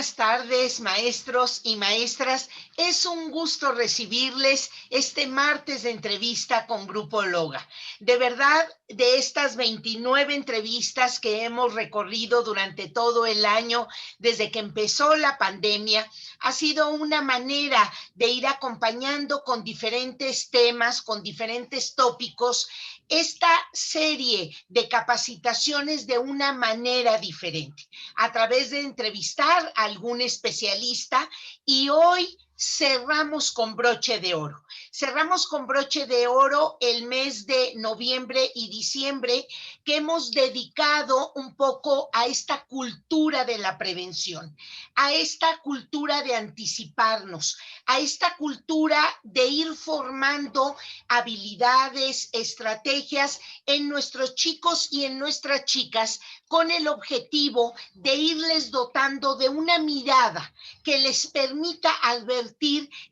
buenas tardes, maestros y maestras. Es un gusto recibirles este martes de entrevista con Grupo Loga. De verdad, de estas 29 entrevistas que hemos recorrido durante todo el año, desde que empezó la pandemia, ha sido una manera de ir acompañando con diferentes temas, con diferentes tópicos, esta serie de capacitaciones de una manera diferente, a través de entrevistar a algún especialista, y hoy cerramos con broche de oro. Cerramos con broche de oro el mes de noviembre y diciembre, que hemos dedicado un poco a esta cultura de la prevención, a esta cultura de anticiparnos, a esta cultura de ir formando habilidades, estrategias en nuestros chicos y en nuestras chicas, con el objetivo de irles dotando de una mirada que les permita advertir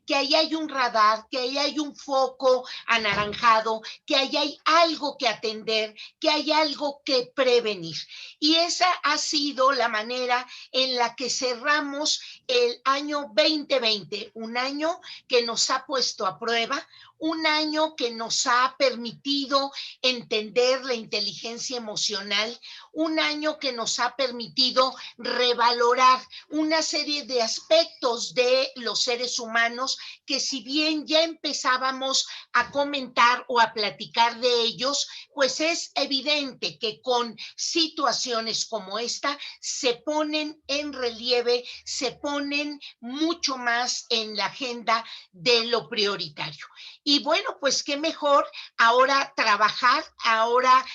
que ahí hay un radar, que ahí hay un foco anaranjado, que ahí hay algo que atender, que hay algo que prevenir. Y esa ha sido la manera en la que cerramos el año 2020, un año que nos ha puesto a prueba, un año que nos ha permitido entender la inteligencia emocional, un año que nos ha permitido revalorar una serie de aspectos de los seres humanos que, si bien ya empezábamos a comentar o a platicar de ellos, pues es evidente que con situaciones como esta se ponen en relieve, se ponen mucho más en la agenda de lo prioritario. Y bueno, pues qué mejor ahora trabajar, ahora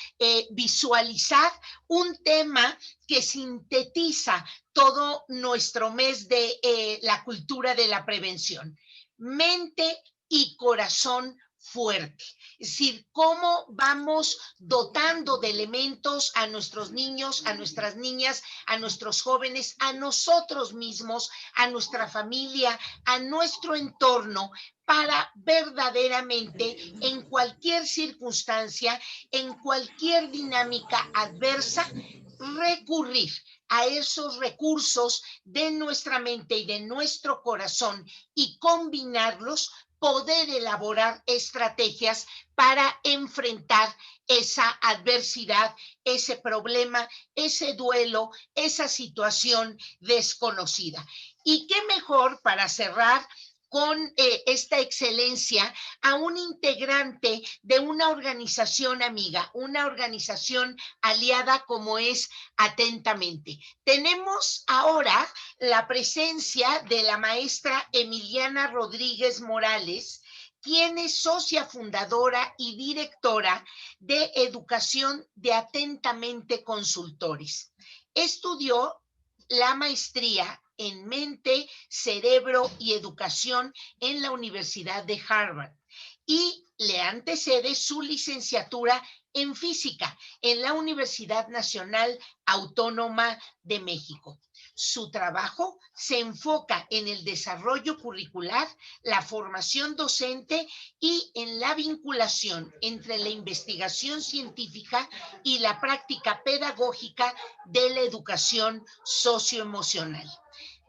visualizar un tema que sintetiza todo nuestro mes de la cultura de la prevención: mente y corazón fuerte. Es decir, cómo vamos dotando de elementos a nuestros niños, a nuestras niñas, a nuestros jóvenes, a nosotros mismos, a nuestra familia, a nuestro entorno, para verdaderamente, en cualquier circunstancia, en cualquier dinámica adversa, recurrir a esos recursos de nuestra mente y de nuestro corazón, y combinarlos, poder elaborar estrategias para enfrentar esa adversidad, ese problema, ese duelo, esa situación desconocida. Y qué mejor para cerrar con esta excelencia a un integrante de una organización amiga, una organización aliada como es Atentamente. Tenemos ahora la presencia de la maestra Emiliana Rodríguez Morales, quien es socia fundadora y directora de Educación de Atentamente Consultores. Estudió la maestría en mente, cerebro y educación en la Universidad de Harvard, y le antecede su licenciatura en física en la Universidad Nacional Autónoma de México. Su trabajo se enfoca en el desarrollo curricular, la formación docente y en la vinculación entre la investigación científica y la práctica pedagógica de la educación socioemocional.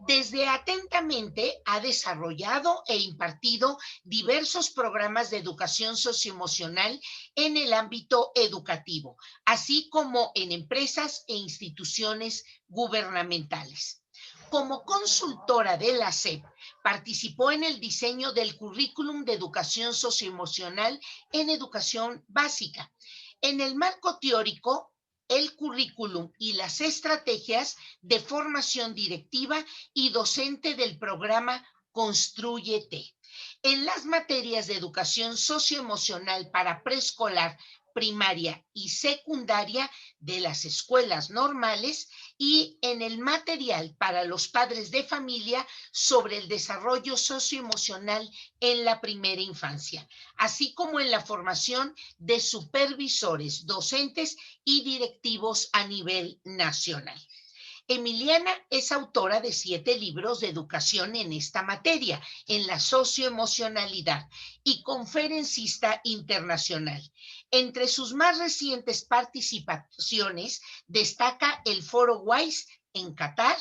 Desde Atentamente ha desarrollado e impartido diversos programas de educación socioemocional en el ámbito educativo, así como en empresas e instituciones gubernamentales. Como consultora de la SEP, participó en el diseño del currículum de educación socioemocional en educación básica. En el marco teórico, el currículum y las estrategias de formación directiva y docente del programa Constrúyete. En las materias de educación socioemocional para preescolar, primaria y secundaria de las escuelas normales, y en el material para los padres de familia sobre el desarrollo socioemocional en la primera infancia, así como en la formación de supervisores, docentes y directivos a nivel nacional. Emiliana es autora de 7 libros de educación en esta materia, en la socioemocionalidad, y conferencista internacional. Entre sus más recientes participaciones destaca el Foro WISE en Qatar,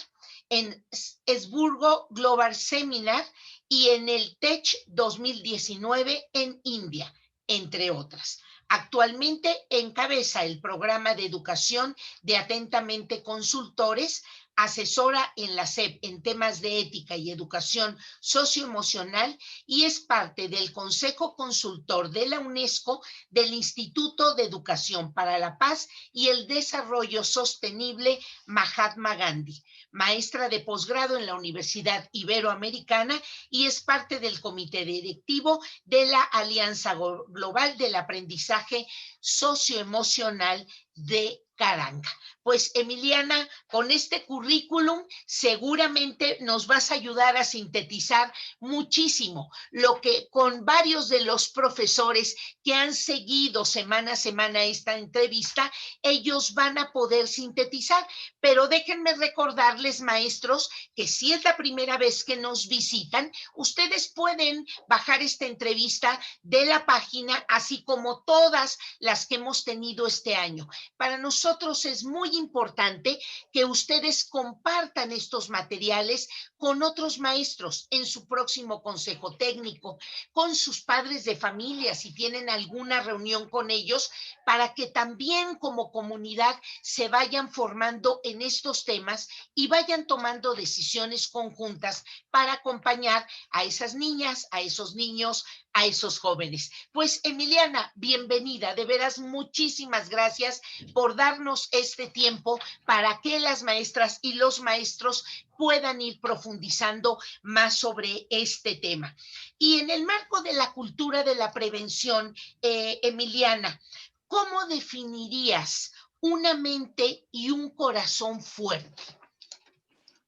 en Esburgo Global Seminar y en el Tech 2019 en India, entre otras. Actualmente encabeza el programa de educación de Atentamente Consultores, asesora en la SEP en temas de ética y educación socioemocional y es parte del Consejo Consultor de la UNESCO del Instituto de Educación para la Paz y el Desarrollo Sostenible Mahatma Gandhi, maestra de posgrado en la Universidad Iberoamericana y es parte del comité directivo de la Alianza Global del Aprendizaje Socioemocional de Caranga. Pues Emiliana, con este currículum seguramente nos vas a ayudar a sintetizar muchísimo lo que con varios de los profesores que han seguido semana a semana esta entrevista, ellos van a poder sintetizar. Pero déjenme recordarles, maestros, que si es la primera vez que nos visitan, ustedes pueden bajar esta entrevista de la página, así como todas las que hemos tenido este año. Para nosotros es muy importante que ustedes compartan estos materiales con otros maestros en su próximo consejo técnico, con sus padres de familia, si tienen alguna reunión con ellos, para que también como comunidad se vayan formando en estos temas y vayan tomando decisiones conjuntas para acompañar a esas niñas, a esos niños, a esos jóvenes. Pues Emiliana, bienvenida, de veras muchísimas gracias por darnos este tiempo para que las maestras y los maestros puedan ir profundizando más sobre este tema. Y en el marco de la cultura de la prevención, Emiliana, ¿cómo definirías una mente y un corazón fuerte?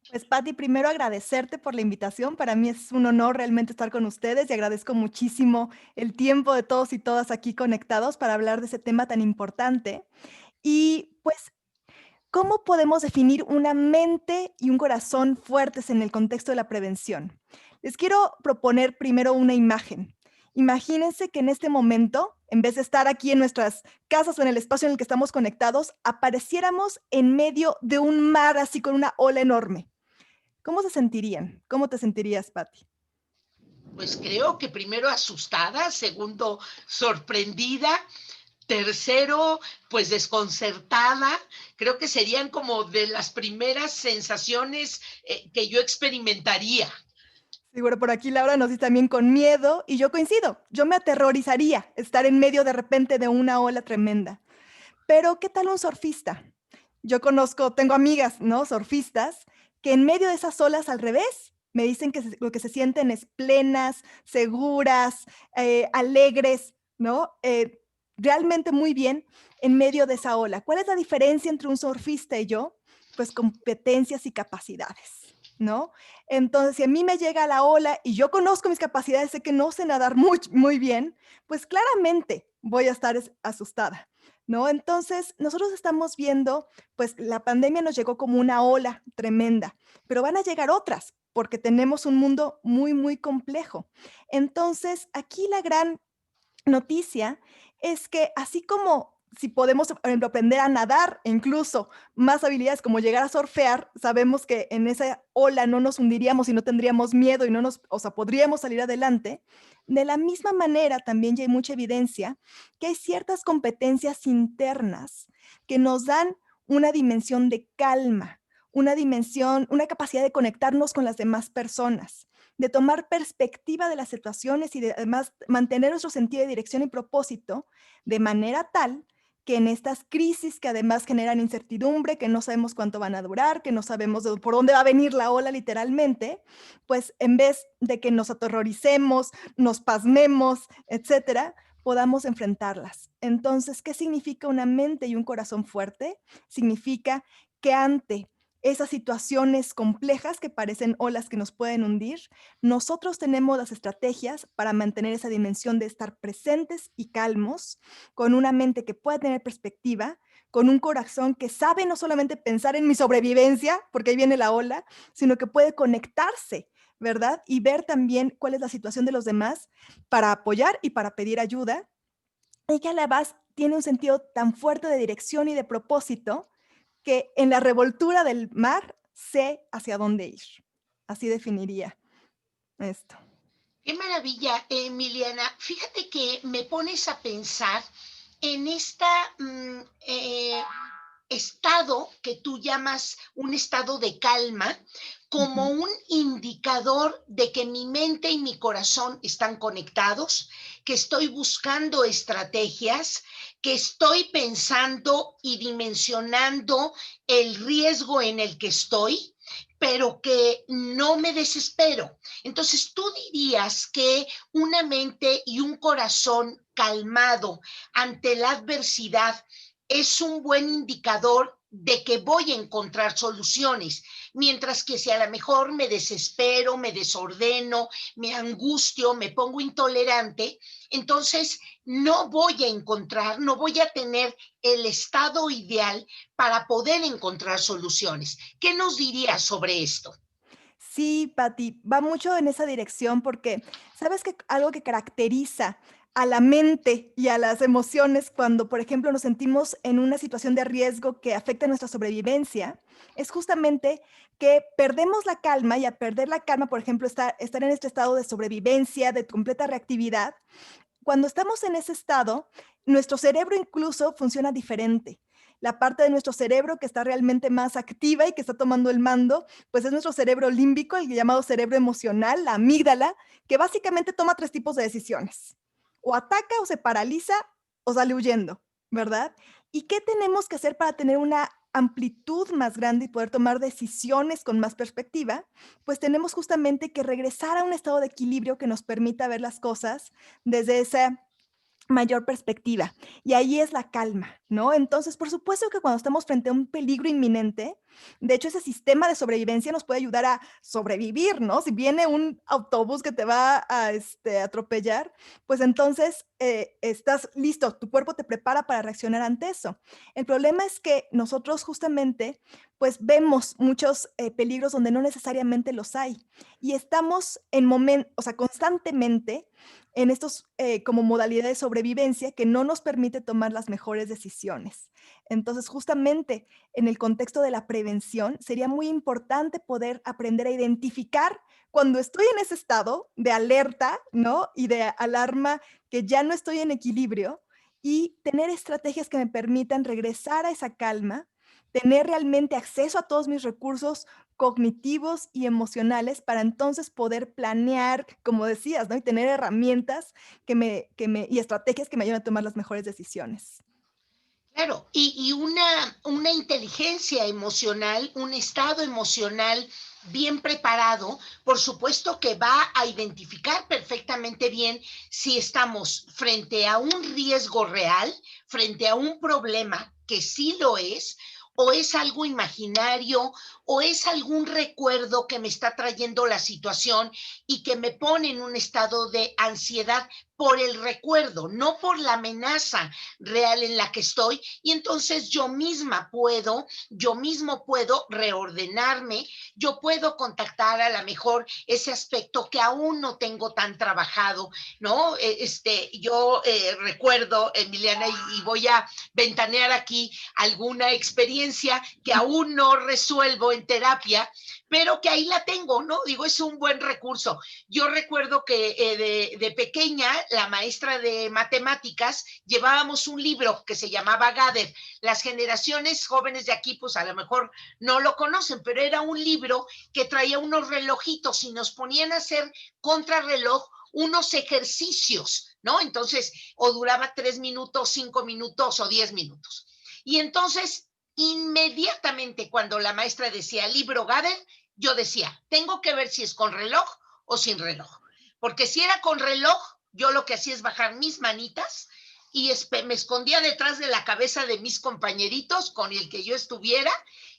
Pues Patti, primero agradecerte por la invitación. Para mí es un honor realmente estar con ustedes y agradezco muchísimo el tiempo de todos y todas aquí conectados para hablar de ese tema tan importante. Y pues, ¿cómo podemos definir una mente y un corazón fuertes en el contexto de la prevención? Les quiero proponer primero una imagen. Imagínense que en este momento, en vez de estar aquí en nuestras casas o en el espacio en el que estamos conectados, apareciéramos en medio de un mar así con una ola enorme. ¿Cómo se sentirían? ¿Cómo te sentirías, Patti? Pues creo que primero asustada, segundo sorprendida, tercero pues desconcertada. Creo que serían como de las primeras sensaciones que yo experimentaría. Seguro por aquí Laura nos dice también con miedo, y yo coincido, yo me aterrorizaría estar en medio de repente de una ola tremenda. Pero, ¿qué tal un surfista? Yo conozco, tengo amigas, ¿no? Surfistas, que en medio de esas olas al revés, me dicen que lo que se sienten es plenas, seguras, alegres, ¿no? Realmente muy bien en medio de esa ola. ¿Cuál es la diferencia entre un surfista y yo? Pues competencias y capacidades, ¿no? Entonces, si a mí me llega la ola y yo conozco mis capacidades, sé que no sé nadar muy bien, pues claramente voy a estar asustada, ¿no? Entonces, nosotros estamos viendo, pues la pandemia nos llegó como una ola tremenda, pero van a llegar otras, porque tenemos un mundo muy complejo. Entonces, aquí la gran noticia es que así como si podemos, por ejemplo, aprender a nadar e incluso más habilidades como llegar a surfear, sabemos que en esa ola no nos hundiríamos y no tendríamos miedo y no nos, o sea, podríamos salir adelante. De la misma manera, también ya hay mucha evidencia que hay ciertas competencias internas que nos dan una dimensión de calma, una dimensión, una capacidad de conectarnos con las demás personas, de tomar perspectiva de las situaciones y de además mantener nuestro sentido de dirección y propósito de manera tal que en estas crisis que además generan incertidumbre, que no sabemos cuánto van a durar, que no sabemos por dónde va a venir la ola literalmente, pues en vez de que nos aterroricemos, nos pasmemos, etcétera, podamos enfrentarlas. Entonces, ¿qué significa una mente y un corazón fuerte? Significa que ante esas situaciones complejas que parecen olas que nos pueden hundir, nosotros tenemos las estrategias para mantener esa dimensión de estar presentes y calmos, con una mente que puede tener perspectiva, con un corazón que sabe no solamente pensar en mi sobrevivencia, porque ahí viene la ola, sino que puede conectarse, ¿verdad? Y ver también cuál es la situación de los demás para apoyar y para pedir ayuda. Y que a la vez tiene un sentido tan fuerte de dirección y de propósito que en la revoltura del mar sé hacia dónde ir. Así definiría esto. Qué maravilla, Emiliana. Fíjate que me pones a pensar en esta estado que tú llamas un estado de calma como Ujú. un indicador de que mi mente y mi corazón están conectados, que estoy buscando estrategias, que estoy pensando y dimensionando el riesgo en el que estoy, pero que no me desespero. Entonces, tú dirías que una mente y un corazón calmado ante la adversidad es un buen indicador de que voy a encontrar soluciones, mientras que si a lo mejor me desespero, me desordeno, me angustio, me pongo intolerante, entonces no voy a encontrar, no voy a tener el estado ideal para poder encontrar soluciones. ¿Qué nos dirías sobre esto? Sí, Pati, va mucho en esa dirección porque, ¿sabes que algo que caracteriza a la mente y a las emociones cuando, por ejemplo, nos sentimos en una situación de riesgo que afecta nuestra sobrevivencia? Es justamente que perdemos la calma y a perder la calma, por ejemplo, estar en este estado de sobrevivencia, de completa reactividad. Cuando estamos en ese estado, nuestro cerebro incluso funciona diferente. La parte de nuestro cerebro que está realmente más activa y que está tomando el mando, pues es nuestro cerebro límbico, el llamado cerebro emocional, la amígdala, que básicamente toma 3 tipos de decisiones. O ataca, o se paraliza, o sale huyendo, ¿verdad? ¿Y qué tenemos que hacer para tener una amplitud más grande y poder tomar decisiones con más perspectiva? Pues tenemos justamente que regresar a un estado de equilibrio que nos permita ver las cosas desde esa mayor perspectiva. Y ahí es la calma, ¿no? Entonces, por supuesto que cuando estamos frente a un peligro inminente, de hecho, ese sistema de sobrevivencia nos puede ayudar a sobrevivir, ¿no? Si viene un autobús que te va a atropellar, pues entonces estás listo, tu cuerpo te prepara para reaccionar ante eso. El problema es que nosotros justamente, pues vemos muchos peligros donde no necesariamente los hay. Y estamos en momentos, o sea, constantemente en estos como modalidades de sobrevivencia que no nos permite tomar las mejores decisiones. Entonces, justamente en el contexto de la prevención, sería muy importante poder aprender a identificar cuando estoy en ese estado de alerta, ¿no? Y de alarma, que ya no estoy en equilibrio, y tener estrategias que me permitan regresar a esa calma, tener realmente acceso a todos mis recursos cognitivos y emocionales para entonces poder planear, como decías, ¿no? Y tener herramientas y estrategias que me ayuden a tomar las mejores decisiones. Claro, y una inteligencia emocional, un estado emocional bien preparado, por supuesto que va a identificar perfectamente bien si estamos frente a un riesgo real, frente a un problema que sí lo es, o es algo imaginario, o es algún recuerdo que me está trayendo la situación y que me pone en un estado de ansiedad por el recuerdo, no por la amenaza real en la que estoy, y entonces yo mismo puedo reordenarme, yo puedo contactar a lo mejor ese aspecto que aún no tengo tan trabajado, ¿no? Yo recuerdo, Emiliana, y voy a ventanear aquí alguna experiencia que aún no resuelvo en terapia, pero que ahí la tengo, ¿no? Digo, es un buen recurso. Yo recuerdo que de pequeña, la maestra de matemáticas, llevábamos un libro que se llamaba Gather. Las generaciones jóvenes de aquí, pues a lo mejor no lo conocen, pero era un libro que traía unos relojitos y nos ponían a hacer contrarreloj unos ejercicios, ¿no? Entonces, o duraba 3 minutos, 5 minutos o 10 minutos. Y entonces, inmediatamente cuando la maestra decía libro Gather, yo decía, tengo que ver si es con reloj o sin reloj. Porque si era con reloj, yo lo que hacía es bajar mis manitas y me escondía detrás de la cabeza de mis compañeritos con el que yo estuviera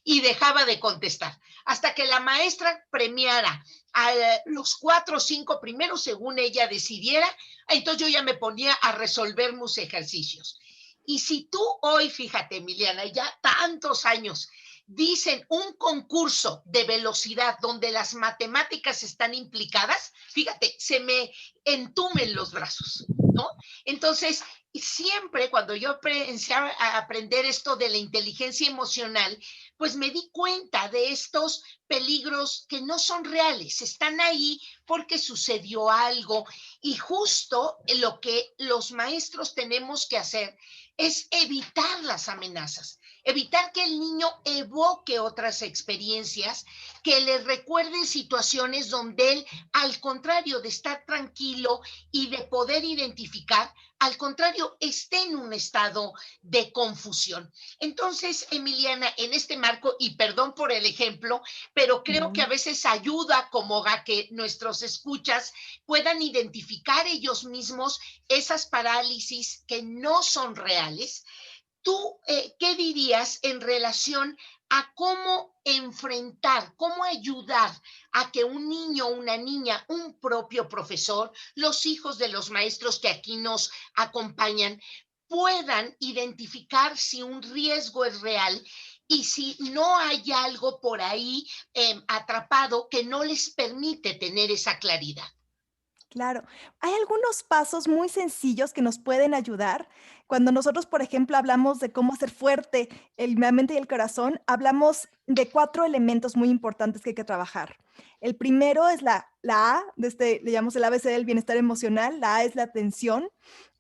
y dejaba de contestar. Hasta que la maestra premiara a los 4 o 5 primeros, según ella decidiera, entonces yo ya me ponía a resolver mis ejercicios. Y si tú hoy, fíjate, Emiliana, ya tantos años, dicen un concurso de velocidad donde las matemáticas están implicadas, fíjate, se me entumen los brazos, ¿no? Entonces, siempre cuando yo pensé a aprender esto de la inteligencia emocional, pues me di cuenta de estos peligros que no son reales, están ahí porque sucedió algo y justo lo que los maestros tenemos que hacer es evitar las amenazas, evitar que el niño evoque otras experiencias, que le recuerden situaciones donde él, al contrario de estar tranquilo y de poder identificar, al contrario, esté en un estado de confusión. Entonces, Emiliana, en este marco, y perdón por el ejemplo, pero creo que a No. veces ayuda como a que nuestros escuchas puedan identificar ellos mismos esas parálisis que no son reales. ¿Tú qué dirías en relación a cómo enfrentar, cómo ayudar a que un niño, una niña, un propio profesor, los hijos de los maestros que aquí nos acompañan, puedan identificar si un riesgo es real y si no hay algo por ahí atrapado que no les permite tener esa claridad? Claro, hay algunos pasos muy sencillos que nos pueden ayudar. Cuando nosotros, por ejemplo, hablamos de cómo hacer fuerte la mente y el corazón, hablamos de 4 elementos muy importantes que hay que trabajar. El primero es la A, de le llamamos el ABC del bienestar emocional, la A es la atención.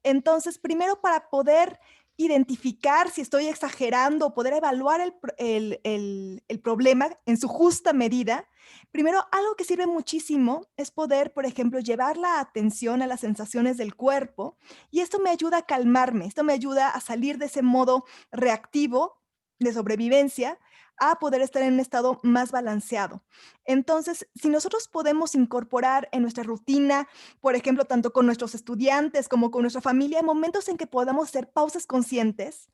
Entonces, primero para poder identificar si estoy exagerando, poder evaluar el problema en su justa medida. Primero, algo que sirve muchísimo es poder, por ejemplo, llevar la atención a las sensaciones del cuerpo y esto me ayuda a calmarme, esto me ayuda a salir de ese modo reactivo de sobrevivencia a poder estar en un estado más balanceado. Entonces, si nosotros podemos incorporar en nuestra rutina, por ejemplo, tanto con nuestros estudiantes como con nuestra familia, momentos en que podamos hacer pausas conscientes,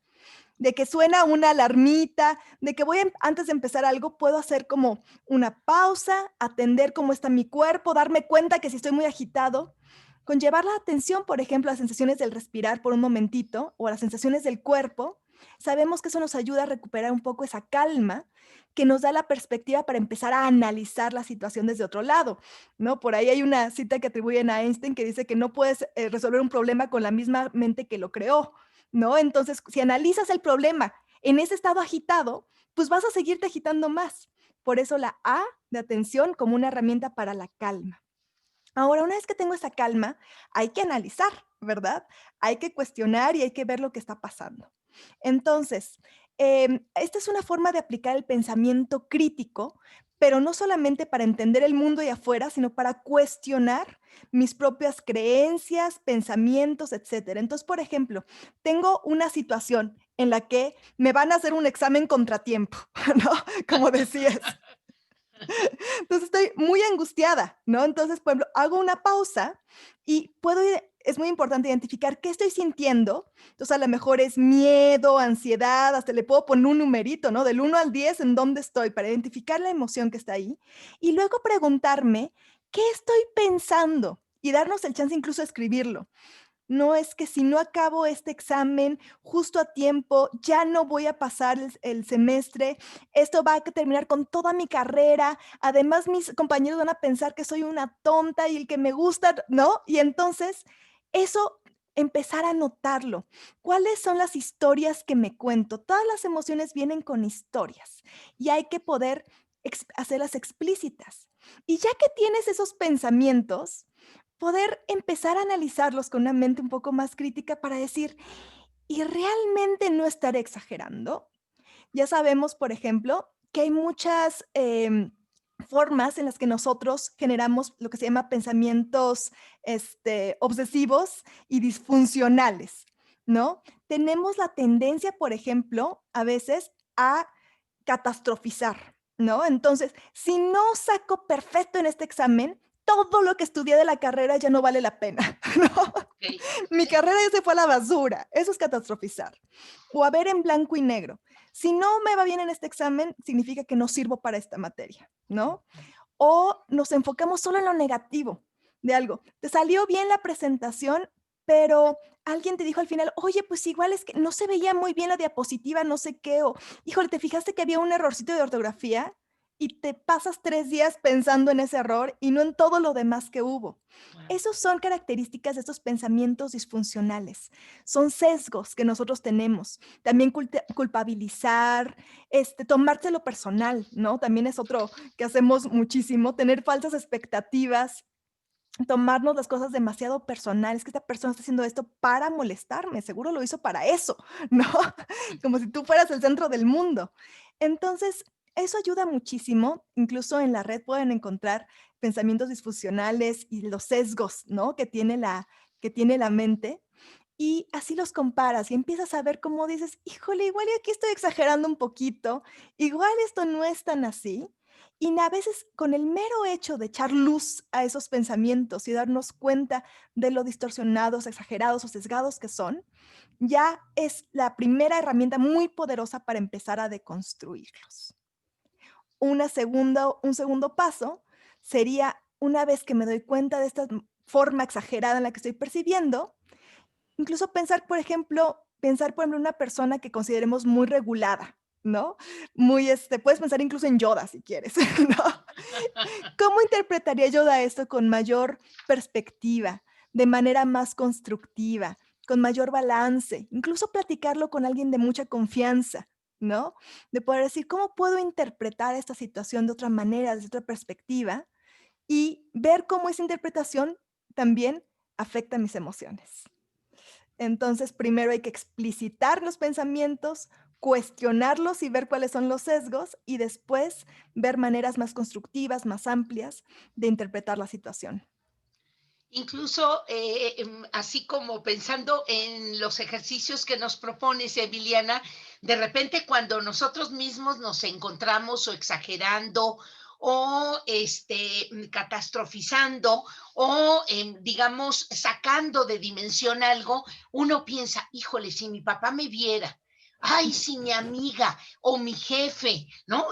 de que suena una alarmita, de que antes de empezar algo, puedo hacer como una pausa, atender cómo está mi cuerpo, darme cuenta que si estoy muy agitado, con llevar la atención, por ejemplo, a las sensaciones del respirar por un momentito o a las sensaciones del cuerpo, sabemos que eso nos ayuda a recuperar un poco esa calma que nos da la perspectiva para empezar a analizar la situación desde otro lado, ¿no? Por ahí hay una cita que atribuyen a Einstein que dice que no puedes resolver un problema con la misma mente que lo creó, ¿no? Entonces, si analizas el problema en ese estado agitado, pues vas a seguirte agitando más. Por eso la A de atención como una herramienta para la calma. Ahora, una vez que tengo esa calma, hay que analizar, ¿verdad? Hay que cuestionar y hay que ver lo que está pasando. Entonces, esta es una forma de aplicar el pensamiento crítico, pero no solamente para entender el mundo y afuera, sino para cuestionar mis propias creencias, pensamientos, etcétera. Entonces, por ejemplo, tengo una situación en la que me van a hacer un examen contratiempo, ¿no? Como decías. Entonces estoy muy angustiada, ¿no? Entonces, por ejemplo, hago una pausa y es muy importante identificar qué estoy sintiendo. Entonces, a lo mejor es miedo, ansiedad, hasta le puedo poner un numerito, ¿no? Del 1 al 10, ¿en dónde estoy? Para identificar la emoción que está ahí. Y luego preguntarme, ¿qué estoy pensando? Y darnos el chance incluso de escribirlo. No, es que si no acabo este examen justo a tiempo, ya no voy a pasar el semestre, esto va a terminar con toda mi carrera, además mis compañeros van a pensar que soy una tonta y el que me gusta, ¿no? Y entonces eso, empezar a notarlo. ¿Cuáles son las historias que me cuento? Todas las emociones vienen con historias y hay que poder hacerlas explícitas. Y ya que tienes esos pensamientos, poder empezar a analizarlos con una mente un poco más crítica para decir, ¿y realmente no estaré exagerando? Ya sabemos, por ejemplo, que hay muchas formas en las que nosotros generamos lo que se llama pensamientos obsesivos y disfuncionales, ¿no? Tenemos la tendencia, por ejemplo, a veces a catastrofizar, ¿no? Entonces, si no saco perfecto en este examen, todo lo que estudié de la carrera ya no vale la pena, ¿no? Okay. Mi carrera ya se fue a la basura. Eso es catastrofizar. O a ver en blanco y negro. Si no me va bien en este examen, significa que no sirvo para esta materia, ¿no? O nos enfocamos solo en lo negativo de algo. Te salió bien la presentación, pero alguien te dijo al final, oye, pues igual es que no se veía muy bien la diapositiva, no sé qué, o híjole, ¿te fijaste que había un errorcito de ortografía? y te pasas 3 días pensando en ese error y no en todo lo demás que hubo. Guau. Esos son características de estos pensamientos disfuncionales. Son sesgos que nosotros tenemos. También culpabilizar, tomárselo personal, ¿no? También es otro que hacemos muchísimo, tener falsas expectativas, tomarnos las cosas demasiado personales, que esta persona está haciendo esto para molestarme, seguro lo hizo para eso, ¿no? Como si tú fueras el centro del mundo. Entonces, eso ayuda muchísimo, incluso en la red pueden encontrar pensamientos disfuncionales y los sesgos, ¿no? Que tiene la mente, y así los comparas y empiezas a ver cómo dices: "Híjole, igual y aquí estoy exagerando un poquito, igual esto no es tan así". Y a veces con el mero hecho de echar luz a esos pensamientos y darnos cuenta de lo distorsionados, exagerados o sesgados que son, ya es la primera herramienta muy poderosa para empezar a deconstruirlos. Un segundo paso sería, una vez que me doy cuenta de esta forma exagerada en la que estoy percibiendo, incluso pensar, por ejemplo, en una persona que consideremos muy regulada, ¿no? Muy, puedes pensar incluso en Yoda si quieres, ¿no? ¿Cómo interpretaría Yoda esto con mayor perspectiva, de manera más constructiva, con mayor balance? Incluso platicarlo con alguien de mucha confianza, ¿no? De poder decir, ¿cómo puedo interpretar esta situación de otra manera, desde otra perspectiva? Y ver cómo esa interpretación también afecta mis emociones. Entonces, primero hay que explicitar los pensamientos, cuestionarlos y ver cuáles son los sesgos, y después ver maneras más constructivas, más amplias de interpretar la situación. Incluso, así como pensando en los ejercicios que nos propones, Emiliana, de repente cuando nosotros mismos nos encontramos o exagerando o catastrofizando o, digamos, sacando de dimensión algo, uno piensa, híjole, si mi papá me viera, ay, si mi amiga o mi jefe, ¿no?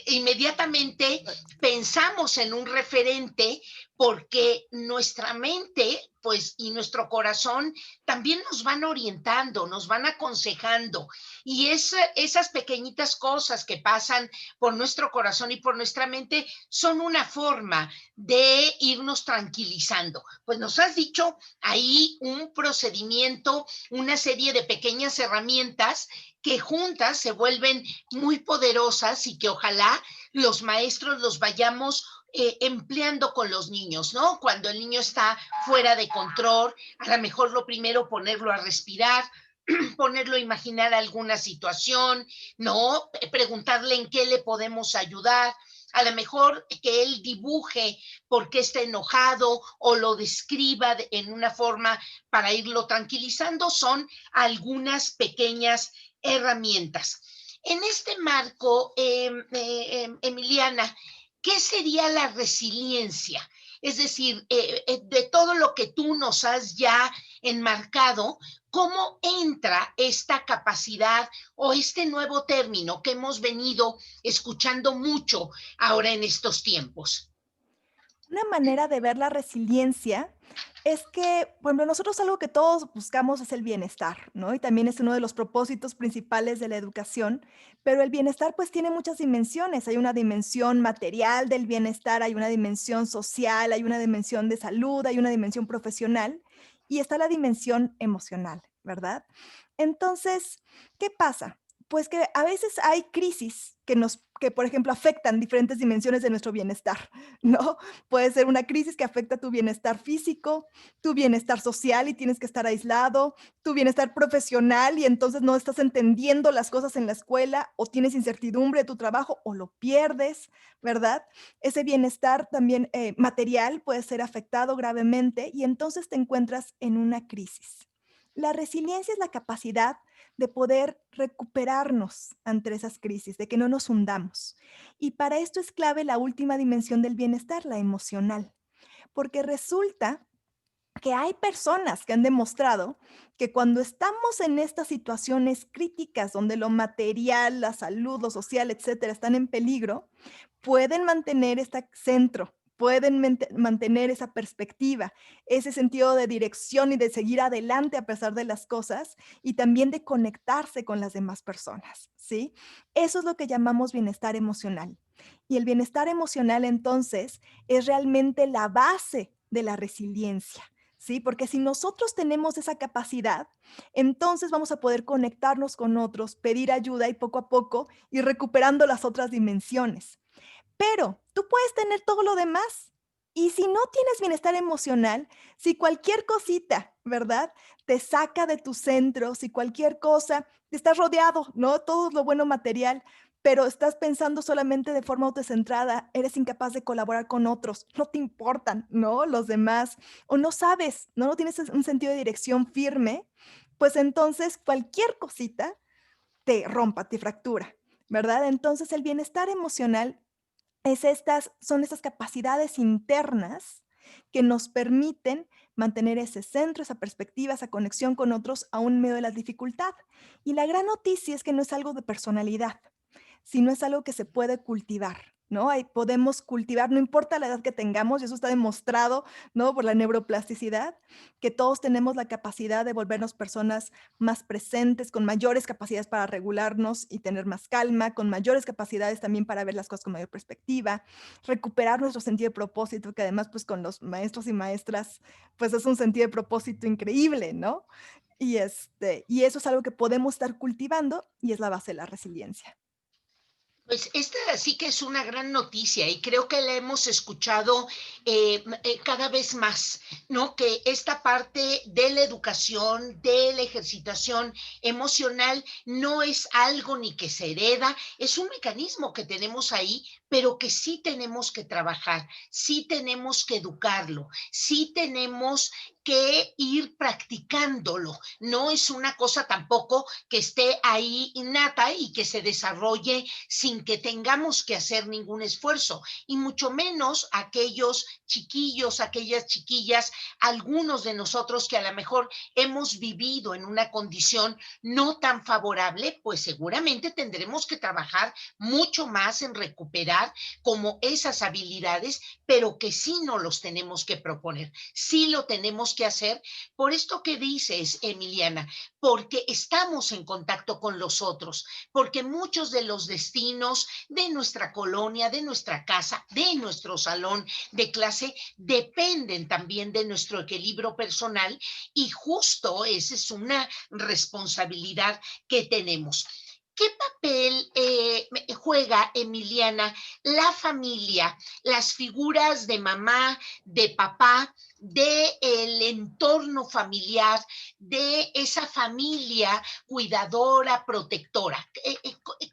Inmediatamente pensamos en un referente porque nuestra mente, pues, y nuestro corazón también nos van orientando, nos van aconsejando. Y esas pequeñitas cosas que pasan por nuestro corazón y por nuestra mente son una forma de irnos tranquilizando. Pues nos has dicho ahí un procedimiento, una serie de pequeñas herramientas que juntas se vuelven muy poderosas y que ojalá los maestros los vayamos empleando con los niños, ¿no? Cuando el niño está fuera de control, a lo mejor lo primero ponerlo a respirar, ponerlo a imaginar alguna situación, ¿no? Preguntarle en qué le podemos ayudar, a lo mejor que él dibuje por qué está enojado o lo describa en una forma para irlo tranquilizando, son algunas pequeñas herramientas. En este marco, Emiliana, ¿qué sería la resiliencia? Es decir, de todo lo que tú nos has ya enmarcado, ¿cómo entra esta capacidad o este nuevo término que hemos venido escuchando mucho ahora en estos tiempos? Una manera de ver la resiliencia es que, bueno, nosotros algo que todos buscamos es el bienestar, ¿no? Y también es uno de los propósitos principales de la educación, pero el bienestar pues tiene muchas dimensiones. Hay una dimensión material del bienestar, hay una dimensión social, hay una dimensión de salud, hay una dimensión profesional y está la dimensión emocional, ¿verdad? Entonces, ¿qué pasa? Pues que a veces hay crisis que, por ejemplo, afectan diferentes dimensiones de nuestro bienestar, ¿no? Puede ser una crisis que afecta tu bienestar físico, tu bienestar social y tienes que estar aislado, tu bienestar profesional y entonces no estás entendiendo las cosas en la escuela o tienes incertidumbre de tu trabajo o lo pierdes, ¿verdad? Ese bienestar también material puede ser afectado gravemente y entonces te encuentras en una crisis. La resiliencia es la capacidad de poder recuperarnos ante esas crisis, de que no nos hundamos. Y para esto es clave la última dimensión del bienestar, la emocional, porque resulta que hay personas que han demostrado que cuando estamos en estas situaciones críticas donde lo material, la salud, lo social, etcétera, están en peligro, pueden mantener este centro, pueden mantener esa perspectiva, ese sentido de dirección y de seguir adelante a pesar de las cosas y también de conectarse con las demás personas, ¿sí? Eso es lo que llamamos bienestar emocional. Y el bienestar emocional, entonces, es realmente la base de la resiliencia, ¿sí? Porque si nosotros tenemos esa capacidad, entonces vamos a poder conectarnos con otros, pedir ayuda y poco a poco ir recuperando las otras dimensiones. Pero tú puedes tener todo lo demás. Y si no tienes bienestar emocional, si cualquier cosita, ¿verdad? Te saca de tu centro, si cualquier cosa, estás rodeado, ¿no? Todo lo bueno material, pero estás pensando solamente de forma autocentrada, eres incapaz de colaborar con otros, no te importan, ¿no? Los demás, o no sabes, ¿no? No tienes un sentido de dirección firme, pues entonces cualquier cosita te rompa, te fractura, ¿verdad? Entonces el bienestar emocional son estas capacidades internas que nos permiten mantener ese centro, esa perspectiva, esa conexión con otros aún en medio de la dificultad. Y la gran noticia es que no es algo de personalidad, sino es algo que se puede cultivar, ¿no? Ahí podemos cultivar, no importa la edad que tengamos, y eso está demostrado, ¿no? Por la neuroplasticidad, que todos tenemos la capacidad de volvernos personas más presentes, con mayores capacidades para regularnos y tener más calma, con mayores capacidades también para ver las cosas con mayor perspectiva, recuperar nuestro sentido de propósito, que además, pues con los maestros y maestras, pues es un sentido de propósito increíble, ¿no? Y eso es algo que podemos estar cultivando y es la base de la resiliencia. Pues esta sí que es una gran noticia y creo que la hemos escuchado cada vez más, ¿no? Que esta parte de la educación, de la ejercitación emocional, no es algo ni que se hereda, es un mecanismo que tenemos ahí, pero que sí tenemos que trabajar, sí tenemos que educarlo, sí tenemos que ir practicándolo. No es una cosa tampoco que esté ahí innata y que se desarrolle sin que tengamos que hacer ningún esfuerzo, y mucho menos aquellos chiquillos, aquellas chiquillas, algunos de nosotros que a lo mejor hemos vivido en una condición no tan favorable, pues seguramente tendremos que trabajar mucho más en recuperar como esas habilidades, pero que sí no los tenemos que proponer, sí lo tenemos que hacer por esto que dices, Emiliana, porque estamos en contacto con los otros, porque muchos de los destinos de nuestra colonia, de nuestra casa, de nuestro salón de clase, dependen también de nuestro equilibrio personal y justo esa es una responsabilidad que tenemos. ¿Qué papel juega, Emiliana, la familia, las figuras de mamá, de papá, del entorno familiar, de esa familia cuidadora, protectora?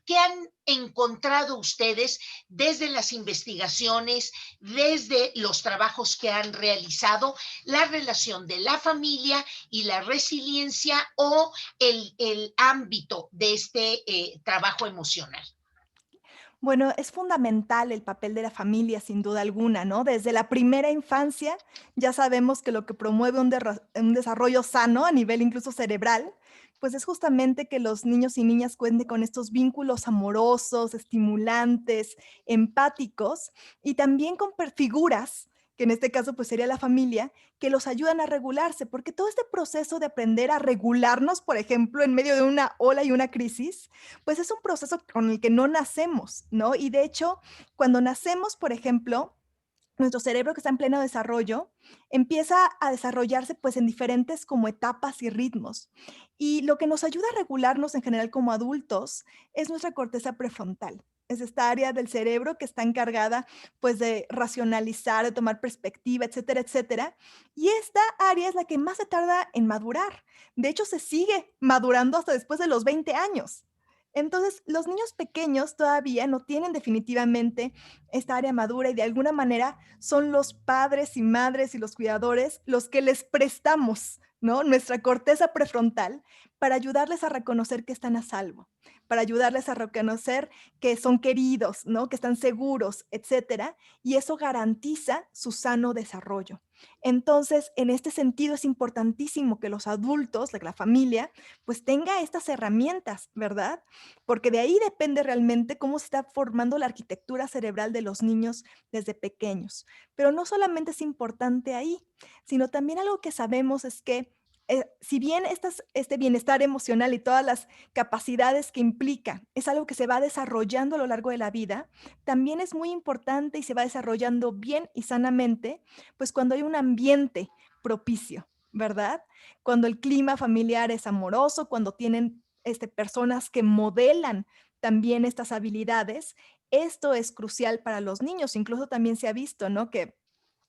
¿Qué han encontrado ustedes desde las investigaciones, desde los trabajos que han realizado, la relación de la familia y la resiliencia o el ámbito de este trabajo emocional? Bueno, es fundamental el papel de la familia, sin duda alguna, ¿no? Desde la primera infancia ya sabemos que lo que promueve un desarrollo sano a nivel incluso cerebral, pues es justamente que los niños y niñas cuenten con estos vínculos amorosos, estimulantes, empáticos y también con figuras, que en este caso pues sería la familia, que los ayudan a regularse, porque todo este proceso de aprender a regularnos, por ejemplo, en medio de una ola y una crisis, pues es un proceso con el que no nacemos, ¿no? Y de hecho, cuando nacemos, por ejemplo, nuestro cerebro que está en pleno desarrollo empieza a desarrollarse pues en diferentes como etapas y ritmos. Y lo que nos ayuda a regularnos en general como adultos es nuestra corteza prefrontal. Es esta área del cerebro que está encargada pues de racionalizar, de tomar perspectiva, etcétera, etcétera. Y esta área es la que más se tarda en madurar. De hecho, se sigue madurando hasta después de los 20 años. Entonces, los niños pequeños todavía no tienen definitivamente esta área madura y de alguna manera son los padres y madres y los cuidadores los que les prestamos, ¿no? Nuestra corteza prefrontal para ayudarles a reconocer que están a salvo, para ayudarles a reconocer que son queridos, ¿no? Que están seguros, etcétera, y eso garantiza su sano desarrollo. Entonces, en este sentido es importantísimo que los adultos, la familia, pues tenga estas herramientas, ¿verdad? Porque de ahí depende realmente cómo se está formando la arquitectura cerebral de los niños desde pequeños. Pero no solamente es importante ahí, sino también algo que sabemos es que si bien este bienestar emocional y todas las capacidades que implica es algo que se va desarrollando a lo largo de la vida, también es muy importante y se va desarrollando bien y sanamente, pues cuando hay un ambiente propicio, ¿verdad? Cuando el clima familiar es amoroso, cuando tienen personas que modelan también estas habilidades, esto es crucial para los niños. Incluso también se ha visto, ¿no? Que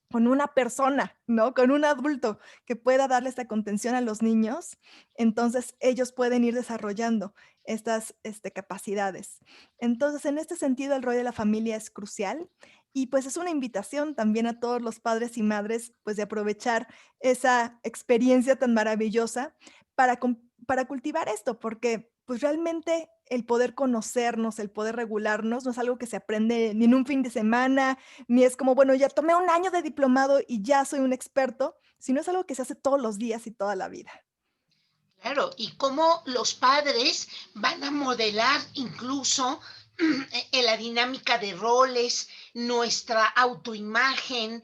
con una persona, ¿no? Con un adulto que pueda darle esta contención a los niños, entonces ellos pueden ir desarrollando estas, capacidades. Entonces, en este sentido, el rol de la familia es crucial y pues es una invitación también a todos los padres y madres, pues de aprovechar esa experiencia tan maravillosa para cultivar esto, porque pues realmente el poder conocernos, el poder regularnos, no es algo que se aprende ni en un fin de semana, ni es como, bueno, ya tomé un año de diplomado y ya soy un experto, sino es algo que se hace todos los días y toda la vida. Claro, y cómo los padres van a modelar incluso en la dinámica de roles, nuestra autoimagen,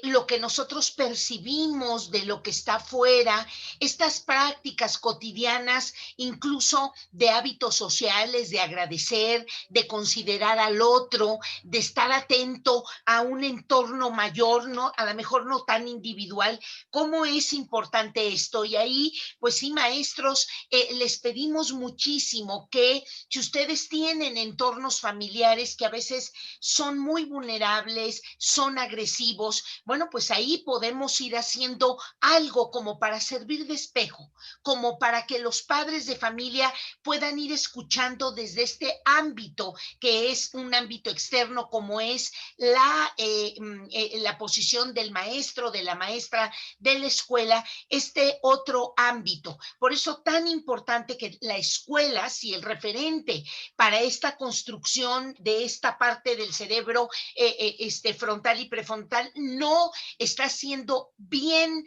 lo que nosotros percibimos de lo que está afuera, estas prácticas cotidianas, incluso de hábitos sociales, de agradecer, de considerar al otro, de estar atento a un entorno mayor, ¿no? A lo mejor no tan individual. ¿Cómo es importante esto? Y ahí pues sí, maestros, les pedimos muchísimo que si ustedes tienen entornos familiares que a veces son muy vulnerables, son agresivos, bueno, pues ahí podemos ir haciendo algo como para servir de espejo, como para que los padres de familia puedan ir escuchando desde este ámbito, que es un ámbito externo, como es la posición del maestro, de la maestra de la escuela, este otro ámbito. Por eso tan importante que la escuela, si el referente para esta construcción de esta parte del cerebro frontal y prefrontal no está siendo bien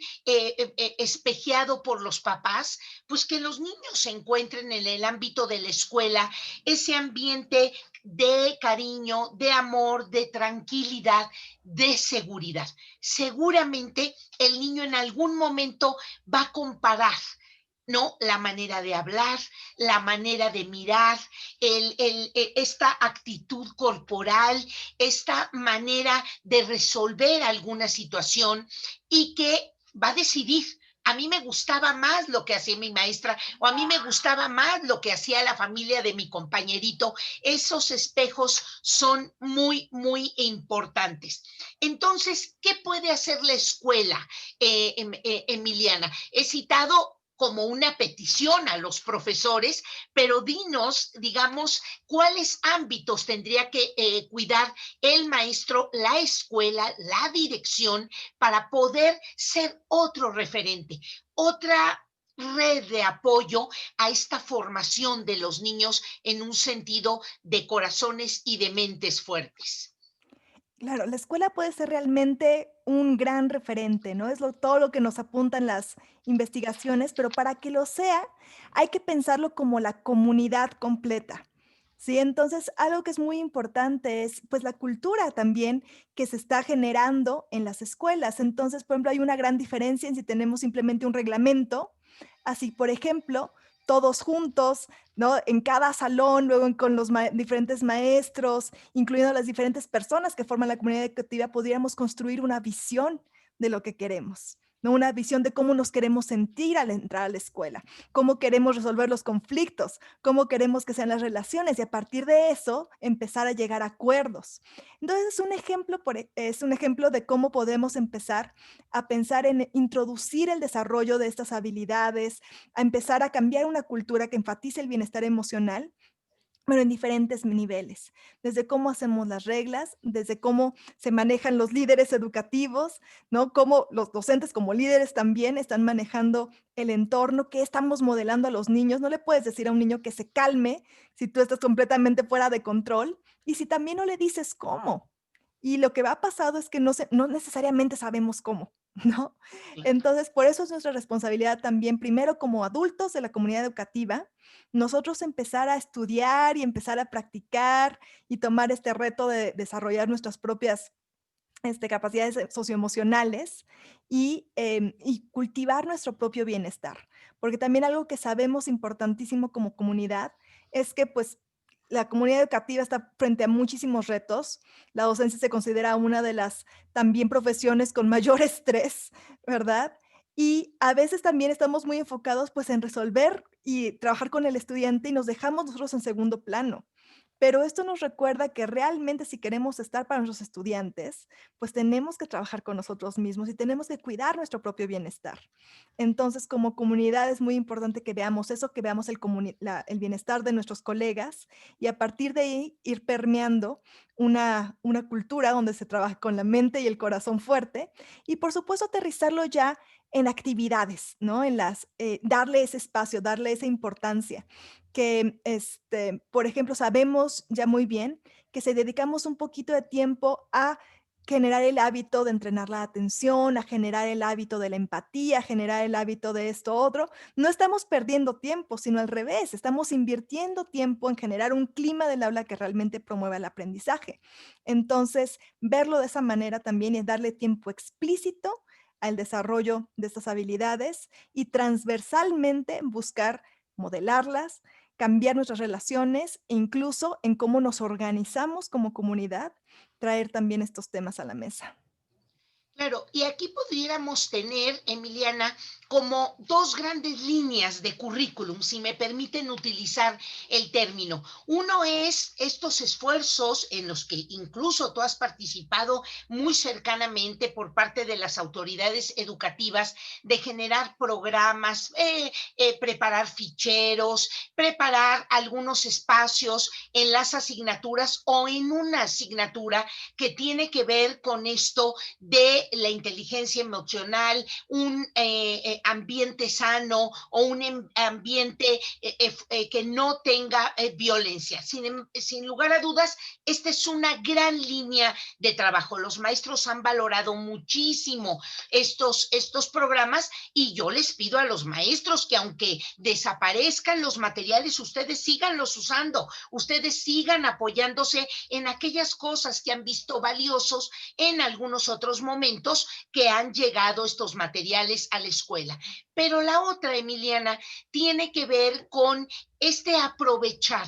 espejeado por los papás, pues que los niños se encuentren en el ámbito de la escuela ese ambiente de cariño, de amor, de tranquilidad, de seguridad. Seguramente el niño en algún momento va a comparar, ¿no? La manera de hablar, la manera de mirar, esta actitud corporal, esta manera de resolver alguna situación y que va a decidir. A mí me gustaba más lo que hacía mi maestra o a mí me gustaba más lo que hacía la familia de mi compañerito. Esos espejos son muy, muy importantes. Entonces, ¿qué puede hacer la escuela, Emiliana? He citado como una petición a los profesores, pero dinos, digamos, cuáles ámbitos tendría que cuidar el maestro, la escuela, la dirección para poder ser otro referente, otra red de apoyo a esta formación de los niños en un sentido de corazones y de mentes fuertes. Claro, la escuela puede ser realmente un gran referente, ¿no? Es todo lo que nos apuntan las investigaciones, pero para que lo sea, hay que pensarlo como la comunidad completa. Sí, entonces algo que es muy importante es pues la cultura también que se está generando en las escuelas. Entonces, por ejemplo, hay una gran diferencia en si tenemos simplemente un reglamento, así, por ejemplo, todos juntos, ¿no? En cada salón, luego con los diferentes maestros, incluyendo las diferentes personas que forman la comunidad educativa, podríamos construir una visión de lo que queremos, ¿no? Una visión de cómo nos queremos sentir al entrar a la escuela, cómo queremos resolver los conflictos, cómo queremos que sean las relaciones y a partir de eso empezar a llegar a acuerdos. Entonces es un ejemplo de cómo podemos empezar a pensar en introducir el desarrollo de estas habilidades, a empezar a cambiar una cultura que enfatice el bienestar emocional, pero en diferentes niveles, desde cómo hacemos las reglas, desde cómo se manejan los líderes educativos, ¿no? Cómo los docentes como líderes también están manejando el entorno, qué estamos modelando a los niños. No le puedes decir a un niño que se calme si tú estás completamente fuera de control y si también no le dices cómo. Y lo que ha pasado es que no necesariamente sabemos cómo, ¿no? Entonces, por eso es nuestra responsabilidad también, primero como adultos de la comunidad educativa, nosotros empezar a estudiar y empezar a practicar y tomar este reto de desarrollar nuestras propias capacidades socioemocionales y cultivar nuestro propio bienestar. Porque también algo que sabemos importantísimo como comunidad es que pues la comunidad educativa está frente a muchísimos retos. La docencia se considera una de las también profesiones con mayor estrés, ¿verdad? Y a veces también estamos muy enfocados pues en resolver y trabajar con el estudiante y nos dejamos nosotros en segundo plano. Pero esto nos recuerda que realmente si queremos estar para nuestros estudiantes, pues tenemos que trabajar con nosotros mismos y tenemos que cuidar nuestro propio bienestar. Entonces, como comunidad es muy importante que veamos eso, que veamos el bienestar de nuestros colegas y a partir de ahí ir permeando una cultura donde se trabaja con la mente y el corazón fuerte y por supuesto aterrizarlo ya en actividades, ¿no? Darle ese espacio, darle esa importancia que, por ejemplo, sabemos ya muy bien que si dedicamos un poquito de tiempo a generar el hábito de entrenar la atención, a generar el hábito de la empatía, a generar el hábito de esto otro, no estamos perdiendo tiempo, sino al revés, estamos invirtiendo tiempo en generar un clima del aula que realmente promueva el aprendizaje. Entonces, verlo de esa manera también es darle tiempo explícito al desarrollo de estas habilidades y transversalmente buscar modelarlas, cambiar nuestras relaciones e incluso en cómo nos organizamos como comunidad, traer también estos temas a la mesa. Claro, y aquí podríamos tener, Emiliana, como dos grandes líneas de currículum, si me permiten utilizar el término. Uno es estos esfuerzos en los que incluso tú has participado muy cercanamente por parte de las autoridades educativas de generar programas, preparar ficheros, preparar algunos espacios en las asignaturas o en una asignatura que tiene que ver con esto de la inteligencia emocional, un ambiente sano o un ambiente que no tenga violencia. Sin lugar a dudas, esta es una gran línea de trabajo. Los maestros han valorado muchísimo estos programas y yo les pido a los maestros que aunque desaparezcan los materiales, ustedes síganlos usando, ustedes sigan apoyándose en aquellas cosas que han visto valiosos en algunos otros momentos que han llegado estos materiales a la escuela. Pero la otra, Emiliana, tiene que ver con este aprovechar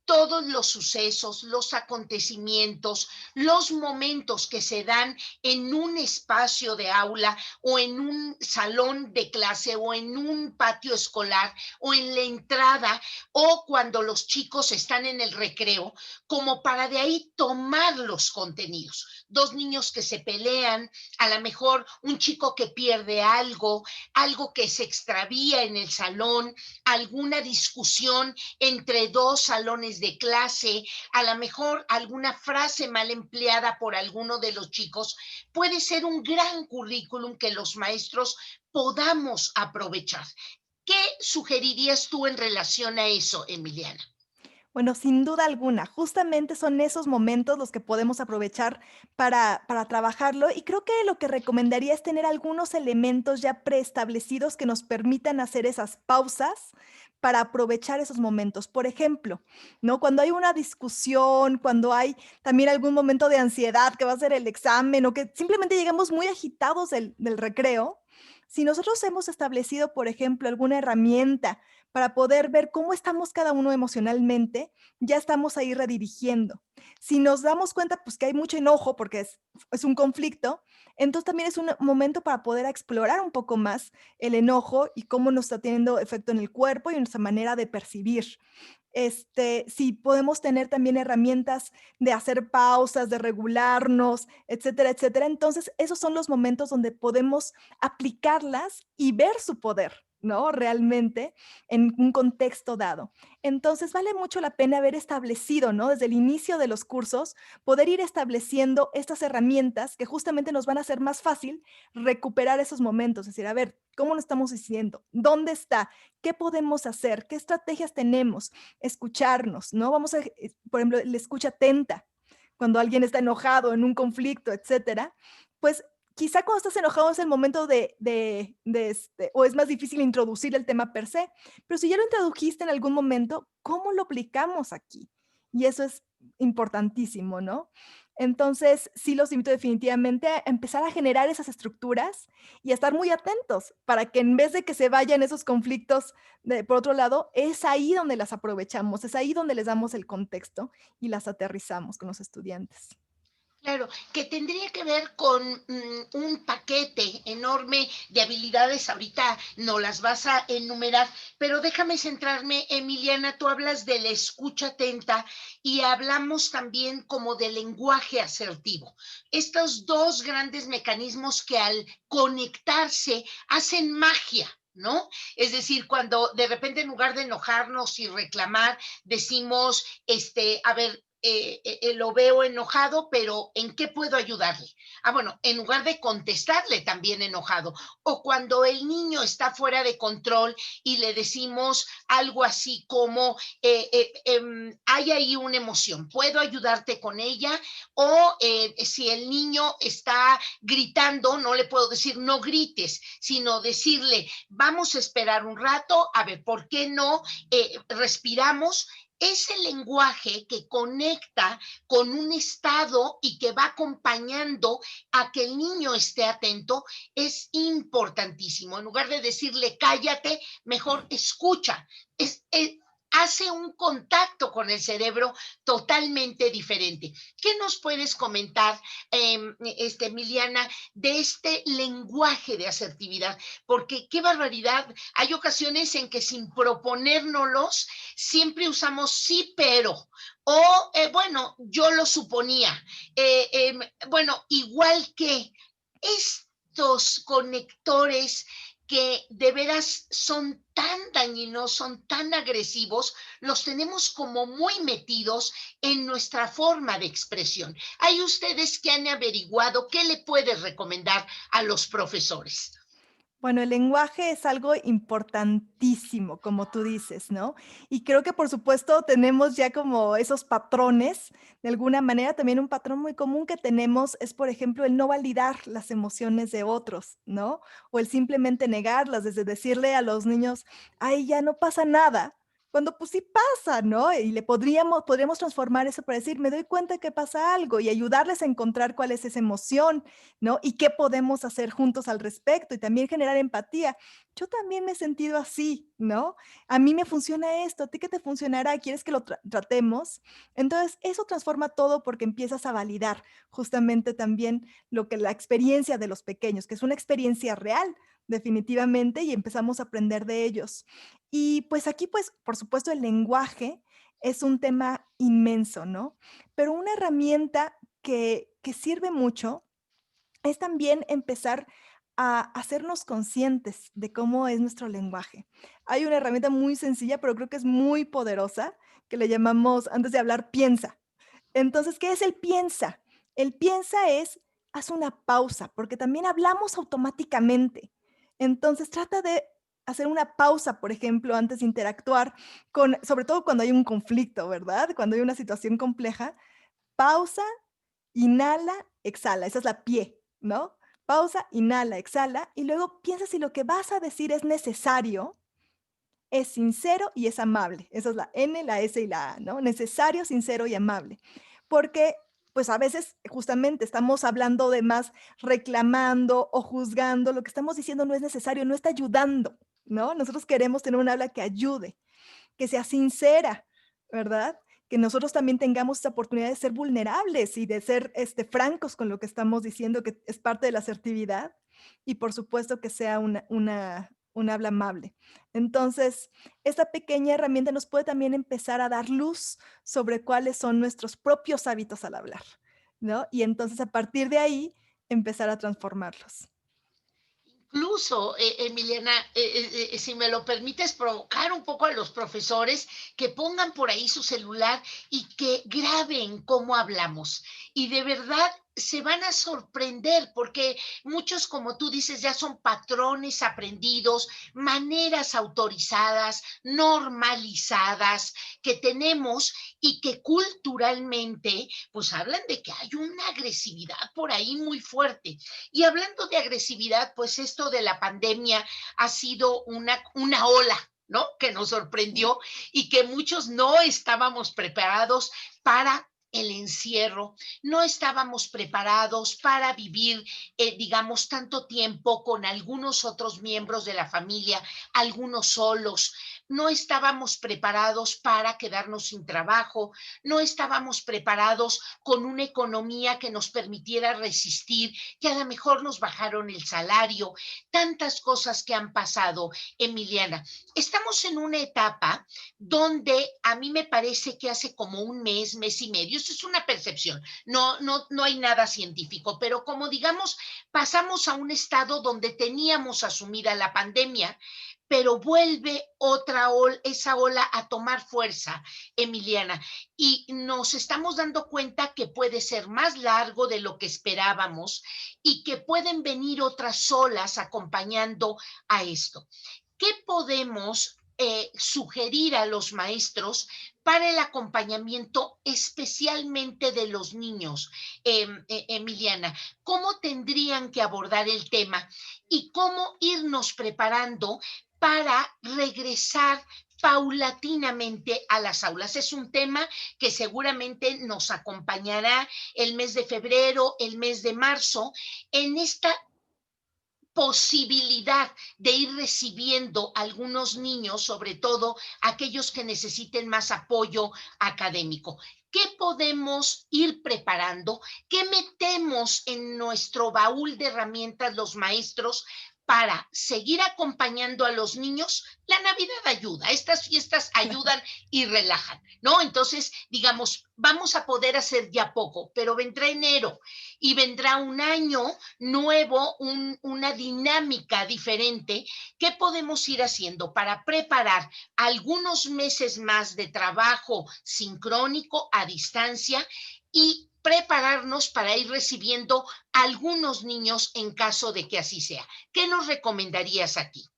todos los sucesos, los acontecimientos, los momentos que se dan en un espacio de aula o en un salón de clase o en un patio escolar o en la entrada o cuando los chicos están en el recreo, como para de ahí tomar los contenidos. Dos niños que se pelean, a lo mejor un chico que pierde algo, algo que se extravía en el salón, alguna discusión entre dos salones de clase, a lo mejor alguna frase mal empleada por alguno de los chicos, puede ser un gran currículum que los maestros podamos aprovechar. ¿Qué sugerirías tú en relación a eso, Emiliana? Bueno, sin duda alguna, justamente son esos momentos los que podemos aprovechar para trabajarlo y creo que lo que recomendaría es tener algunos elementos ya preestablecidos que nos permitan hacer esas pausas para aprovechar esos momentos. Por ejemplo, ¿no? Cuando hay una discusión, cuando hay también algún momento de ansiedad que va a ser el examen o que simplemente llegamos muy agitados del recreo, si nosotros hemos establecido, por ejemplo, alguna herramienta para poder ver cómo estamos cada uno emocionalmente, ya estamos ahí redirigiendo. Si nos damos cuenta, pues, que hay mucho enojo porque es un conflicto, entonces también es un momento para poder explorar un poco más el enojo y cómo nos está teniendo efecto en el cuerpo y en nuestra manera de percibir. Si podemos tener también herramientas de hacer pausas, de regularnos, etcétera, etcétera. Entonces, esos son los momentos donde podemos aplicarlas y ver su poder, ¿no? Realmente en un contexto dado. Entonces, vale mucho la pena haber establecido, ¿no? Desde el inicio de los cursos, poder ir estableciendo estas herramientas que justamente nos van a hacer más fácil recuperar esos momentos. Es decir, a ver, ¿cómo lo estamos diciendo? ¿Dónde está? ¿Qué podemos hacer? ¿Qué estrategias tenemos? Escucharnos, ¿no? Por ejemplo, la escucha atenta, cuando alguien está enojado en un conflicto, etcétera, pues quizá cuando estás enojado es el momento o es más difícil introducir el tema per se, pero si ya lo introdujiste en algún momento, ¿cómo lo aplicamos aquí? Y eso es importantísimo, ¿no? Entonces, sí los invito definitivamente a empezar a generar esas estructuras y a estar muy atentos para que en vez de que se vayan esos conflictos por otro lado, es ahí donde las aprovechamos, es ahí donde les damos el contexto y las aterrizamos con los estudiantes. Claro, que tendría que ver con un paquete enorme de habilidades. Ahorita no las vas a enumerar, pero déjame centrarme, Emiliana, tú hablas de la escucha atenta y hablamos también como del lenguaje asertivo. Estos dos grandes mecanismos que al conectarse hacen magia. ¿No? Es decir, cuando de repente en lugar de enojarnos y reclamar, decimos, a ver, lo veo enojado, pero ¿en qué puedo ayudarle? Ah, bueno, en lugar de contestarle también enojado. O cuando el niño está fuera de control y le decimos algo así como, hay ahí una emoción, ¿puedo ayudarte con ella? O si el niño está gritando, no le puedo decir no grites, sino decirle, vamos a esperar un rato, a ver, ¿por qué no respiramos? Ese lenguaje que conecta con un estado y que va acompañando a que el niño esté atento es importantísimo. En lugar de decirle cállate, mejor escucha. Hace un contacto con el cerebro totalmente diferente. ¿Qué nos puedes comentar, Emiliana, de este lenguaje de asertividad? Porque qué barbaridad, hay ocasiones en que sin proponérnoslos siempre usamos sí, pero, o bueno, yo lo suponía, bueno, igual que estos conectores que de veras son tan dañinos, son tan agresivos, los tenemos como muy metidos en nuestra forma de expresión. ¿Hay ustedes que han averiguado qué le puedes recomendar a los profesores? Bueno, el lenguaje es algo importantísimo, como tú dices, ¿no? Y creo que, por supuesto, tenemos ya como esos patrones. De alguna manera, también un patrón muy común que tenemos es, por ejemplo, el no validar las emociones de otros, ¿no? O el simplemente negarlas, desde decirle a los niños, ay, ya no pasa nada, cuando pues sí pasa, ¿no? Y podríamos transformar eso para decir, me doy cuenta que pasa algo y ayudarles a encontrar cuál es esa emoción, ¿no? Y qué podemos hacer juntos al respecto y también generar empatía. Yo también me he sentido así, ¿no? A mí me funciona esto, ¿a ti qué te funcionará? ¿Quieres que lo tratemos? Entonces, eso transforma todo porque empiezas a validar justamente también lo que la experiencia de los pequeños, que es una experiencia real, definitivamente, y empezamos a aprender de ellos. Y pues aquí, pues, por supuesto, el lenguaje es un tema inmenso, ¿no? Pero una herramienta que sirve mucho es también empezar a hacernos conscientes de cómo es nuestro lenguaje. Hay una herramienta muy sencilla, pero creo que es muy poderosa, que le llamamos, antes de hablar, piensa. Entonces, ¿qué es el piensa? El piensa es, haz una pausa, porque también hablamos automáticamente. Entonces, trata de hacer una pausa, por ejemplo, antes de interactuar con, sobre todo cuando hay un conflicto, ¿verdad? Cuando hay una situación compleja, pausa, inhala, exhala, esa es la pie, ¿no? Pausa, inhala, exhala, y luego piensa si lo que vas a decir es necesario, es sincero y es amable. Esa es la N, la S y la A, ¿no? Necesario, sincero y amable. Porque, pues a veces justamente estamos hablando de más, reclamando o juzgando, lo que estamos diciendo no es necesario, no está ayudando, ¿no? Nosotros queremos tener un habla que ayude, que sea sincera, ¿verdad? Que nosotros también tengamos esa oportunidad de ser vulnerables y de ser francos con lo que estamos diciendo, que es parte de la asertividad, y por supuesto que sea un habla amable. Entonces, esta pequeña herramienta nos puede también empezar a dar luz sobre cuáles son nuestros propios hábitos al hablar, ¿no? Y entonces a partir de ahí empezar a transformarlos. Incluso, Emiliana, si me lo permites, provocar un poco a los profesores que pongan por ahí su celular y que graben cómo hablamos. Y de verdad se van a sorprender porque muchos, como tú dices, ya son patrones aprendidos, maneras autorizadas, normalizadas que tenemos y que culturalmente pues hablan de que hay una agresividad por ahí muy fuerte. Y hablando de agresividad, pues esto de la pandemia ha sido una ola, ¿no? Que nos Sí. sorprendió y que muchos no estábamos preparados para el encierro, no estábamos preparados para vivir, digamos, tanto tiempo con algunos otros miembros de la familia, algunos solos. No estábamos preparados para quedarnos sin trabajo, no estábamos preparados con una economía que nos permitiera resistir, que a lo mejor nos bajaron el salario, tantas cosas que han pasado, Emiliana. Estamos en una etapa donde a mí me parece que hace como un mes, mes y medio, esto es una percepción, no hay nada científico, pero como digamos, pasamos a un estado donde teníamos asumida la pandemia, pero vuelve esa ola a tomar fuerza, Emiliana, y nos estamos dando cuenta que puede ser más largo de lo que esperábamos y que pueden venir otras olas acompañando a esto. ¿Qué podemos sugerir a los maestros para el acompañamiento especialmente de los niños, Emiliana? ¿Cómo tendrían que abordar el tema y cómo irnos preparando para regresar paulatinamente a las aulas? Es un tema que seguramente nos acompañará el mes de febrero, el mes de marzo, en esta posibilidad de ir recibiendo algunos niños, sobre todo aquellos que necesiten más apoyo académico. ¿Qué podemos ir preparando? ¿Qué metemos en nuestro baúl de herramientas los maestros para seguir acompañando a los niños? La Navidad ayuda, estas fiestas ayudan y relajan, ¿no? Entonces, digamos, vamos a poder hacer ya poco, pero vendrá enero y vendrá un año nuevo, una dinámica diferente. ¿Qué podemos ir haciendo para preparar algunos meses más de trabajo sincrónico a distancia y prepararnos para ir recibiendo algunos niños en caso de que así sea? ¿Qué nos recomendarías aquí?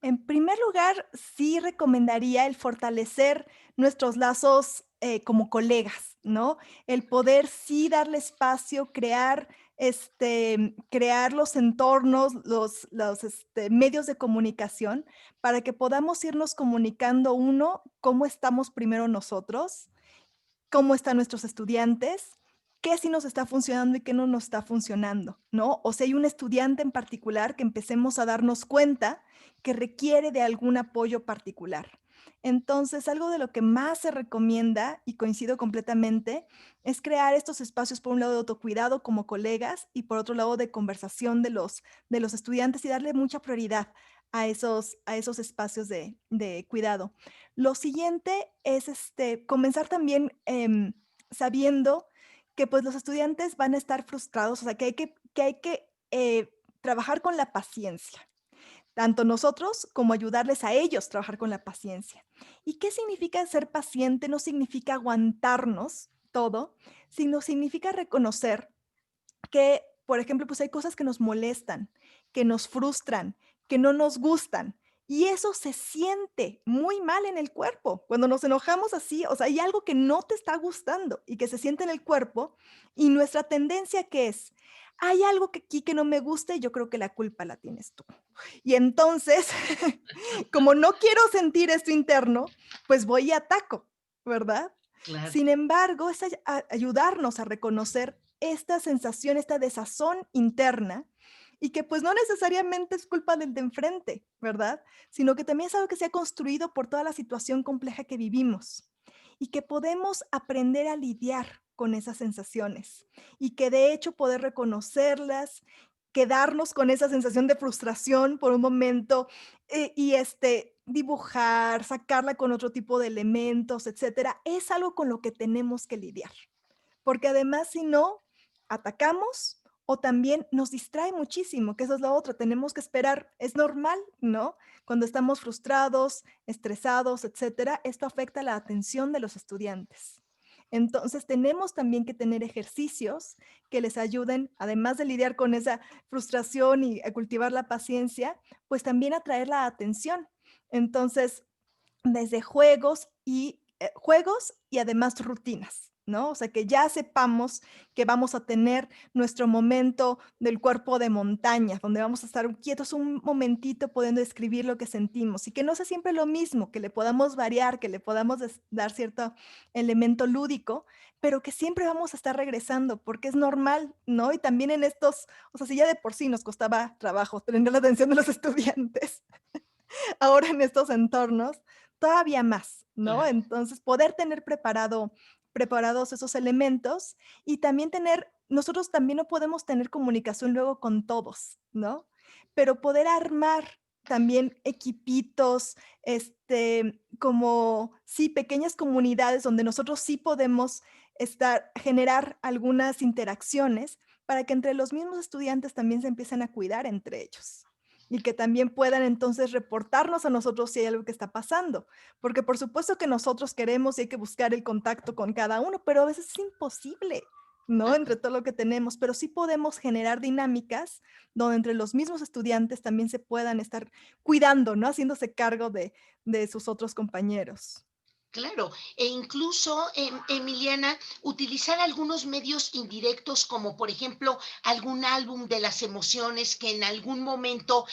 En primer lugar, sí recomendaría el fortalecer nuestros lazos, como colegas, ¿no? El poder sí darle espacio, crear los entornos, medios de comunicación para que podamos irnos comunicando, uno, cómo estamos primero nosotros, cómo están nuestros estudiantes, qué sí nos está funcionando y qué no nos está funcionando, ¿no? O si hay un estudiante en particular que empecemos a darnos cuenta que requiere de algún apoyo particular. Entonces, algo de lo que más se recomienda, y coincido completamente, es crear estos espacios, por un lado, de autocuidado como colegas y por otro lado, de conversación de los estudiantes y darle mucha prioridad a esos espacios de cuidado. Lo siguiente es, comenzar también, sabiendo que, pues, los estudiantes van a estar frustrados, o sea, que hay que trabajar con la paciencia, tanto nosotros como ayudarles a ellos a trabajar con la paciencia. ¿Y qué significa ser paciente? No significa aguantarnos todo, sino significa reconocer que, por ejemplo, pues hay cosas que nos molestan, que nos frustran, que no nos gustan. Y eso se siente muy mal en el cuerpo. Cuando nos enojamos así, o sea, hay algo que no te está gustando y que se siente en el cuerpo. Y nuestra tendencia, ¿qué es? Hay algo que aquí que no me gusta y yo creo que la culpa la tienes tú. Y entonces, como no quiero sentir esto interno, pues voy y ataco, ¿verdad? Claro. Sin embargo, es ayudarnos a reconocer esta sensación, esta desazón interna, y que pues no necesariamente es culpa del de enfrente, ¿verdad? Sino que también es algo que se ha construido por toda la situación compleja que vivimos y que podemos aprender a lidiar con esas sensaciones y que de hecho poder reconocerlas, quedarnos con esa sensación de frustración por un momento, y dibujar, sacarla con otro tipo de elementos, etcétera, es algo con lo que tenemos que lidiar. Porque además, si no, atacamos o también nos distrae muchísimo, que eso es lo otro, tenemos que esperar, es normal, ¿no? Cuando estamos frustrados, estresados, etcétera, esto afecta la atención de los estudiantes. Entonces, tenemos también que tener ejercicios que les ayuden, además de lidiar con esa frustración y a cultivar la paciencia, pues también atraer la atención. Entonces, desde juegos y además rutinas. ¿no? O sea, que ya sepamos que vamos a tener nuestro momento del cuerpo de montaña, donde vamos a estar quietos un momentito pudiendo escribir lo que sentimos y que no sea siempre lo mismo, que le podamos variar, que le podamos dar cierto elemento lúdico, pero que siempre vamos a estar regresando porque es normal, ¿no? Y también en estos, o sea, si ya de por sí nos costaba trabajo tener la atención de los estudiantes, ahora en estos entornos, todavía más, ¿no? Claro. Entonces, poder tener preparados esos elementos y también tener nosotros también no podemos tener comunicación luego con todos, ¿no? Pero poder armar también equipitos, como, sí, pequeñas comunidades donde nosotros sí podemos generar algunas interacciones para que entre los mismos estudiantes también se empiecen a cuidar entre ellos y que también puedan entonces reportarnos a nosotros si hay algo que está pasando. Porque por supuesto que nosotros queremos y hay que buscar el contacto con cada uno, pero a veces es imposible, ¿no? Entre todo lo que tenemos, pero sí podemos generar dinámicas donde entre los mismos estudiantes también se puedan estar cuidando, ¿no? Haciéndose cargo de sus otros compañeros. Claro, e incluso, Emiliana, utilizar algunos medios indirectos, como por ejemplo algún álbum de las emociones que en algún momento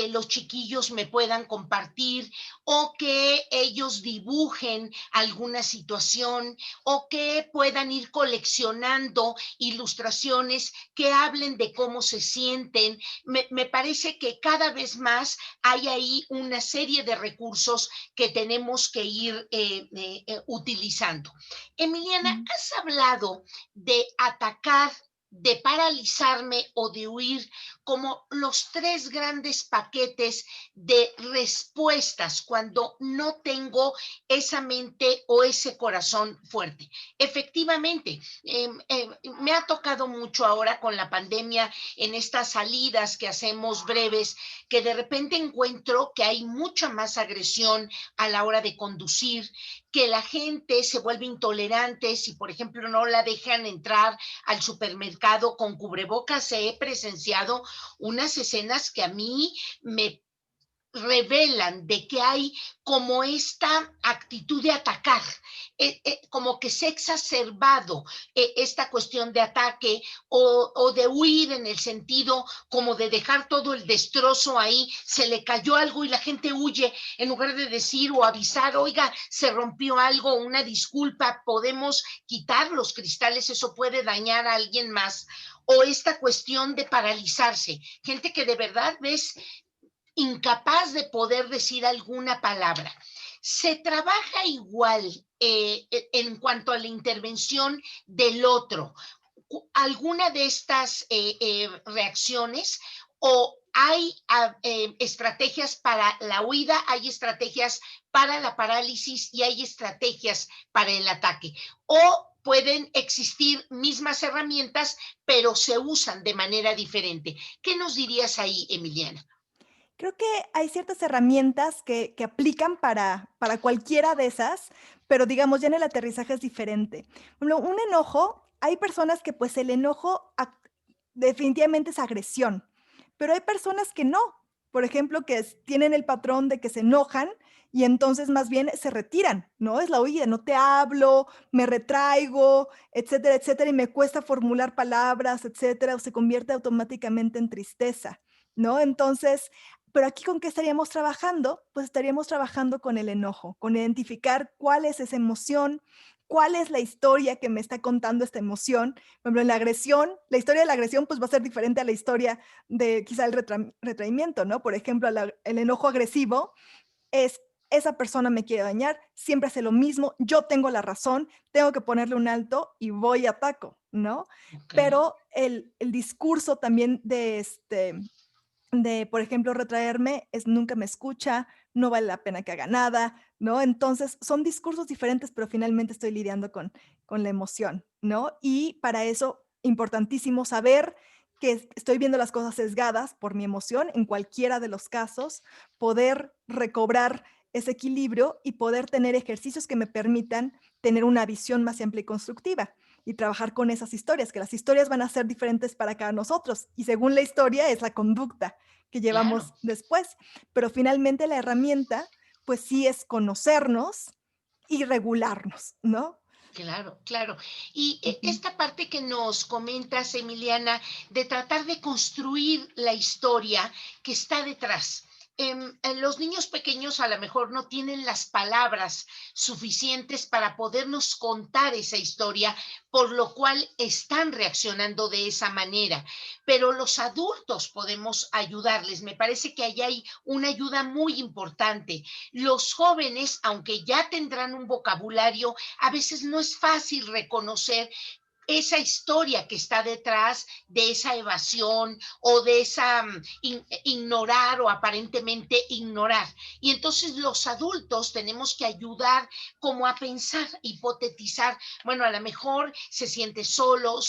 los chiquillos me puedan compartir, o que ellos dibujen alguna situación, o que puedan ir coleccionando ilustraciones que hablen de cómo se sienten. Me parece que cada vez más hay ahí una serie de recursos que tenemos que ir utilizando. Emiliana, Mm. ¿has hablado de atacar, de paralizarme o de huir como los tres grandes paquetes de respuestas cuando no tengo esa mente o ese corazón fuerte? Efectivamente, me ha tocado mucho ahora con la pandemia en estas salidas que hacemos breves, que de repente encuentro que hay mucha más agresión a la hora de conducir, que la gente se vuelve intolerante si, por ejemplo, no la dejan entrar al supermercado con cubrebocas. He presenciado unas escenas que a mí me revelan de que hay como esta actitud de atacar, como que se ha exacerbado esta cuestión de ataque o de huir en el sentido como de dejar todo el destrozo ahí, se le cayó algo y la gente huye en lugar de decir o avisar, oiga, se rompió algo, una disculpa, podemos quitar los cristales, eso puede dañar a alguien más. O esta cuestión de paralizarse, gente que de verdad ves incapaz de poder decir alguna palabra. Se trabaja igual en cuanto a la intervención del otro. ¿Alguna de estas reacciones o hay estrategias para la huida, hay estrategias para la parálisis y hay estrategias para el ataque? ¿O pueden existir mismas herramientas, pero se usan de manera diferente? ¿Qué nos dirías ahí, Emiliana? Creo que hay ciertas herramientas que aplican para cualquiera de esas, pero digamos, ya en el aterrizaje es diferente. Por ejemplo, un enojo, hay personas que, pues, el enojo definitivamente es agresión, pero hay personas que no. Por ejemplo, que tienen el patrón de que se enojan y entonces más bien se retiran, ¿no? Es la huida, no te hablo, me retraigo, etcétera, etcétera, y me cuesta formular palabras, etcétera, o se convierte automáticamente en tristeza, ¿no? Entonces, pero aquí, ¿con qué estaríamos trabajando? Pues estaríamos trabajando con el enojo, con identificar cuál es esa emoción, cuál es la historia que me está contando esta emoción. Por ejemplo, en la agresión, la historia de la agresión, pues, va a ser diferente a la historia de quizá el retraimiento, ¿no? Por ejemplo, el enojo agresivo es: esa persona me quiere dañar, siempre hace lo mismo, yo tengo la razón, tengo que ponerle un alto y voy y ataco, ¿no? Ok. Pero el discurso también por ejemplo, retraerme es nunca me escucha, no vale la pena que haga nada, ¿no? Entonces, son discursos diferentes, pero finalmente estoy lidiando con la emoción, ¿no? Y para eso, importantísimo saber que estoy viendo las cosas sesgadas por mi emoción, en cualquiera de los casos, poder recobrar ese equilibrio y poder tener ejercicios que me permitan tener una visión más amplia y constructiva y trabajar con esas historias, que las historias van a ser diferentes para cada nosotros y según la historia es la conducta que Claro, llevamos después. Pero finalmente la herramienta, pues sí es conocernos y regularnos, ¿no? Claro, claro. Y Ujú. esta parte que nos comentas, Emiliana, de tratar de construir la historia que está detrás. Los niños pequeños a lo mejor no tienen las palabras suficientes para podernos contar esa historia, por lo cual están reaccionando de esa manera. Pero los adultos podemos ayudarles. Me parece que ahí hay una ayuda muy importante. Los jóvenes, aunque ya tendrán un vocabulario, a veces no es fácil reconocer esa historia que está detrás de esa evasión o de esa ignorar o aparentemente ignorar. Y entonces los adultos tenemos que ayudar como a pensar, hipotetizar, bueno, a lo mejor se siente solo,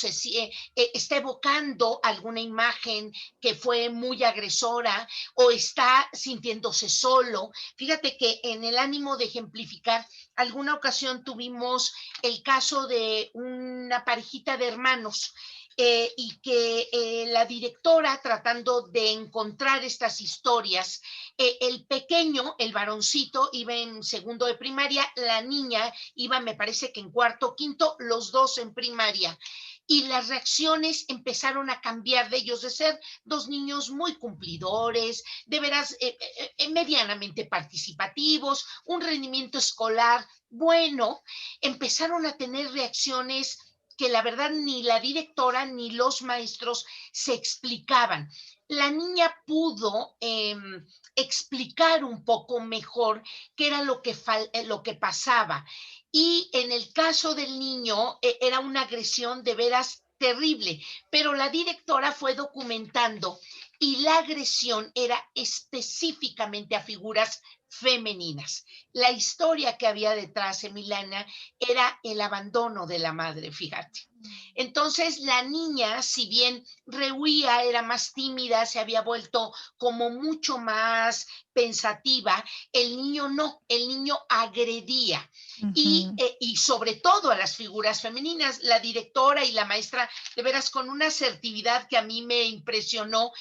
está evocando alguna imagen que fue muy agresora o está sintiéndose solo. Fíjate que en el ánimo de ejemplificar, alguna ocasión tuvimos el caso de una parejita de hermanos y que la directora tratando de encontrar estas historias, el pequeño, el varoncito, iba en segundo de primaria, la niña iba, me parece que en cuarto o quinto, los dos en primaria. Y las reacciones empezaron a cambiar de ellos, de ser dos niños muy cumplidores, de veras medianamente participativos, un rendimiento escolar bueno, empezaron a tener reacciones que la verdad ni la directora ni los maestros se explicaban. La niña pudo explicar un poco mejor qué era lo que pasaba. Y en el caso del niño, era una agresión de veras terrible, pero la directora fue documentando y la agresión era específicamente a figuras femeninas. La historia que había detrás, Emiliana, era el abandono de la madre, fíjate. Entonces la niña, si bien rehuía, era más tímida, se había vuelto como mucho más pensativa, el niño no, el niño agredía. Ujú. Y sobre todo a las figuras femeninas, la directora y la maestra, de veras con una asertividad que a mí me impresionó,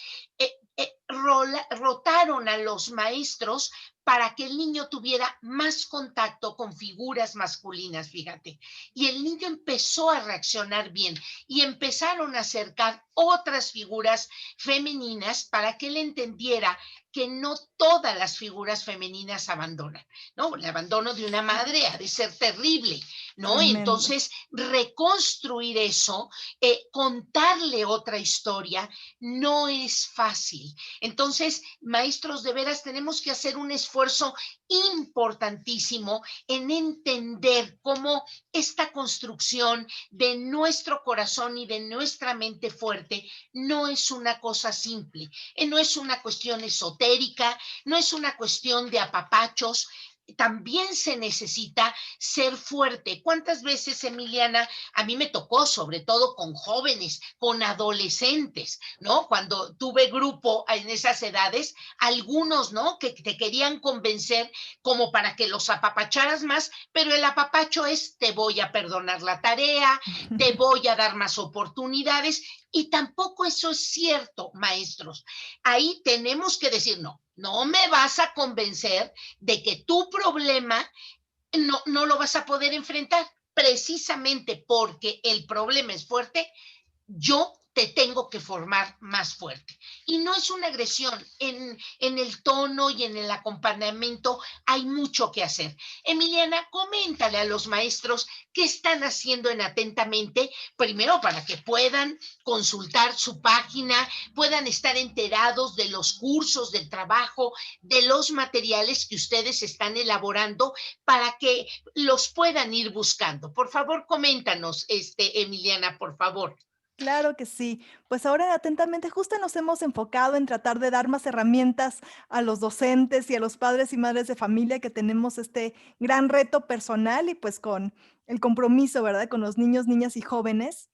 rotaron a los maestros para que el niño tuviera más contacto con figuras masculinas, fíjate. Y el niño empezó a reaccionar bien y empezaron a acercar otras figuras femeninas para que él entendiera que no todas las figuras femeninas abandonan, ¿no? El abandono de una madre ha de ser terrible, ¿no? Tremendo. Entonces, reconstruir eso, contarle otra historia, no es fácil. Entonces, maestros, de veras tenemos que hacer un esfuerzo importantísimo en entender cómo esta construcción de nuestro corazón y de nuestra mente fuerte no es una cosa simple, no es una cuestión esotérica, no es una cuestión de apapachos. También se necesita ser fuerte. ¿Cuántas veces, Emiliana, a mí me tocó, sobre todo con jóvenes, con adolescentes, ¿no? Cuando tuve grupo en esas edades, algunos, ¿no? Que te querían convencer como para que los apapacharas más, pero el apapacho es te voy a perdonar la tarea, te voy a dar más oportunidades y tampoco eso es cierto, maestros. Ahí tenemos que decir, no, no me vas a convencer de que tu problema no lo vas a poder enfrentar precisamente porque el problema es fuerte, yo te tengo que formar más fuerte. Y no es una agresión, en el tono y en el acompañamiento hay mucho que hacer. Emiliana, coméntale a los maestros qué están haciendo en Atentamente, primero para que puedan consultar su página, puedan estar enterados de los cursos, del trabajo, de los materiales que ustedes están elaborando para que los puedan ir buscando. Por favor, coméntanos, Emiliana, por favor. Claro que sí. Pues ahora atentamente justo nos hemos enfocado en tratar de dar más herramientas a los docentes y a los padres y madres de familia que tenemos este gran reto personal y pues con el compromiso, ¿verdad? Con los niños, niñas y jóvenes.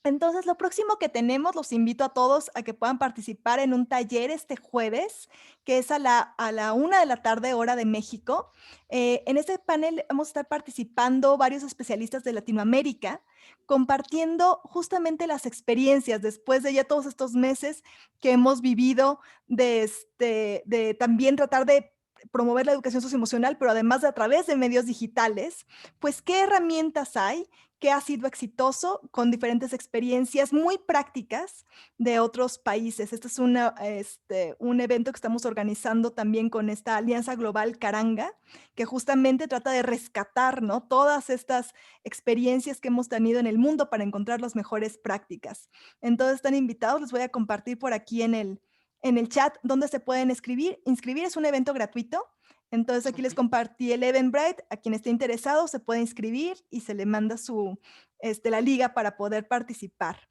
Entonces, lo próximo que tenemos, los invito a todos a que puedan participar en un taller este jueves, que es a la 1 de la tarde, hora de México. En ese panel vamos a estar participando varios especialistas de Latinoamérica, compartiendo justamente las experiencias después de ya todos estos meses que hemos vivido de también tratar de promover la educación socioemocional, pero además de a través de medios digitales, pues, ¿qué herramientas hay? ¿Qué ha sido exitoso con diferentes experiencias muy prácticas de otros países? Este es un evento que estamos organizando también con esta alianza global Caranga, que justamente trata de rescatar, ¿no? Todas estas experiencias que hemos tenido en el mundo para encontrar las mejores prácticas. Entonces están invitados, les voy a compartir por aquí en el chat donde se pueden inscribir. Inscribir es un evento gratuito. Entonces aquí les Ujú. compartí el Eventbrite. A quien esté interesado se puede inscribir y se le manda la liga para poder participar.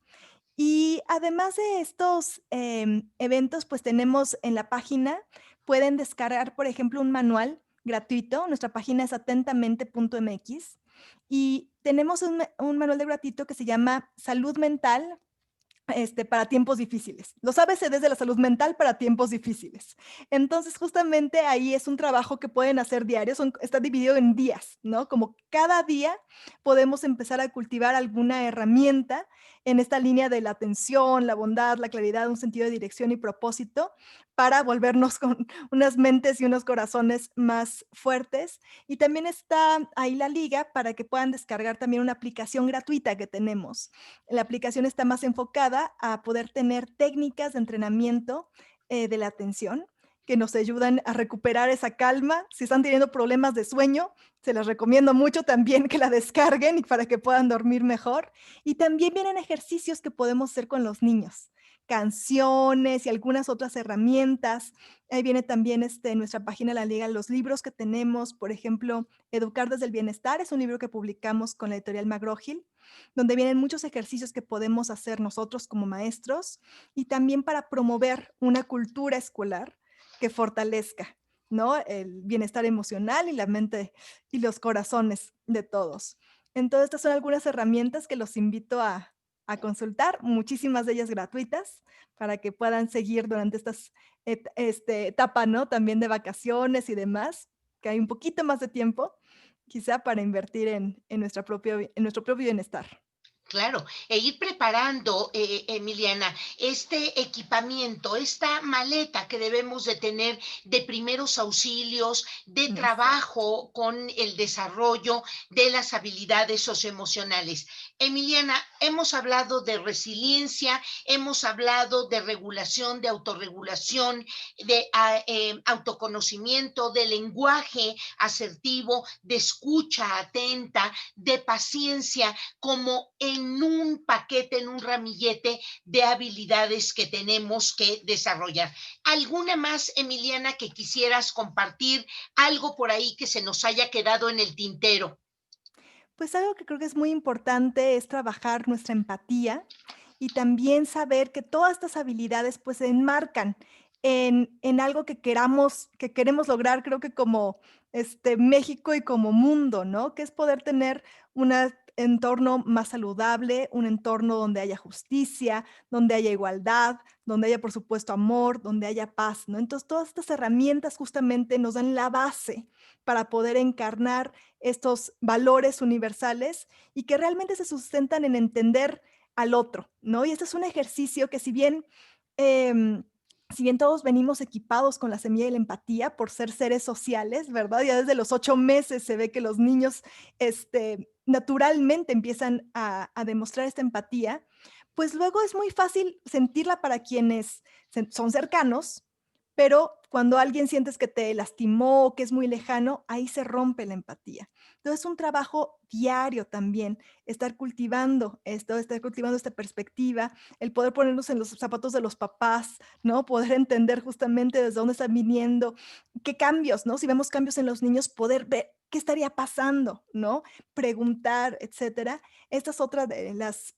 Y además de estos eventos, pues tenemos en la página, pueden descargar, por ejemplo, un manual gratuito. Nuestra página es atentamente.mx y tenemos un manual de gratuito que se llama Salud Mental para tiempos difíciles. Los ABCDs de la salud mental para tiempos difíciles. Entonces, justamente ahí es un trabajo que pueden hacer diario, está dividido en días, ¿no? Como cada día podemos empezar a cultivar alguna herramienta en esta línea de la atención, la bondad, la claridad, un sentido de dirección y propósito para volvernos con unas mentes y unos corazones más fuertes. Y también está ahí la liga para que puedan descargar también una aplicación gratuita que tenemos. La aplicación está más enfocada a poder tener técnicas de entrenamiento de la atención que nos ayudan a recuperar esa calma. Si están teniendo problemas de sueño, se les recomiendo mucho también que la descarguen y para que puedan dormir mejor. Y también vienen ejercicios que podemos hacer con los niños, canciones y algunas otras herramientas. Ahí viene también en nuestra página de la Liga los libros que tenemos, por ejemplo, Educar desde el Bienestar, es un libro que publicamos con la editorial McGraw-Hill, donde vienen muchos ejercicios que podemos hacer nosotros como maestros y también para promover una cultura escolar que fortalezca, ¿no? El bienestar emocional y la mente y los corazones de todos. Entonces, estas son algunas herramientas que los invito a consultar, muchísimas de ellas gratuitas, para que puedan seguir durante estas etapa, ¿no? También de vacaciones y demás, que hay un poquito más de tiempo, quizá para invertir en nuestro propio bienestar. Claro, e ir preparando, Emiliana, este equipamiento, esta maleta que debemos de tener de primeros auxilios, de Exacto. trabajo con el desarrollo de las habilidades socioemocionales. Emiliana, hemos hablado de resiliencia, hemos hablado de regulación, de autorregulación, de autoconocimiento, de lenguaje asertivo, de escucha atenta, de paciencia como en un paquete, en un ramillete de habilidades que tenemos que desarrollar. ¿Alguna más, Emiliana, que quisieras compartir? Algo por ahí que se nos haya quedado en el tintero. Pues algo que creo que es muy importante es trabajar nuestra empatía y también saber que todas estas habilidades pues se enmarcan en algo que queremos lograr, creo que como México y como mundo, ¿no? Que es poder tener un entorno más saludable, un entorno donde haya justicia, donde haya igualdad, donde haya, por supuesto, amor, donde haya paz, ¿no? Entonces, todas estas herramientas justamente nos dan la base para poder encarnar estos valores universales y que realmente se sustentan en entender al otro, ¿no? Y este es un ejercicio que em, si bien todos venimos equipados con la semilla de la empatía por ser seres sociales, ¿verdad? Ya desde los 8 meses se ve que los niños naturalmente empiezan a demostrar esta empatía, pues luego es muy fácil sentirla para quienes son cercanos, pero cuando alguien sientes que te lastimó, que es muy lejano, ahí se rompe la empatía. Entonces, es un trabajo diario también, estar cultivando esto, estar cultivando esta perspectiva, el poder ponernos en los zapatos de los papás, ¿no? Poder entender justamente desde dónde están viniendo, qué cambios, ¿no? Si vemos cambios en los niños, poder ver qué estaría pasando, ¿no? Preguntar, etcétera. Esta es otra de las,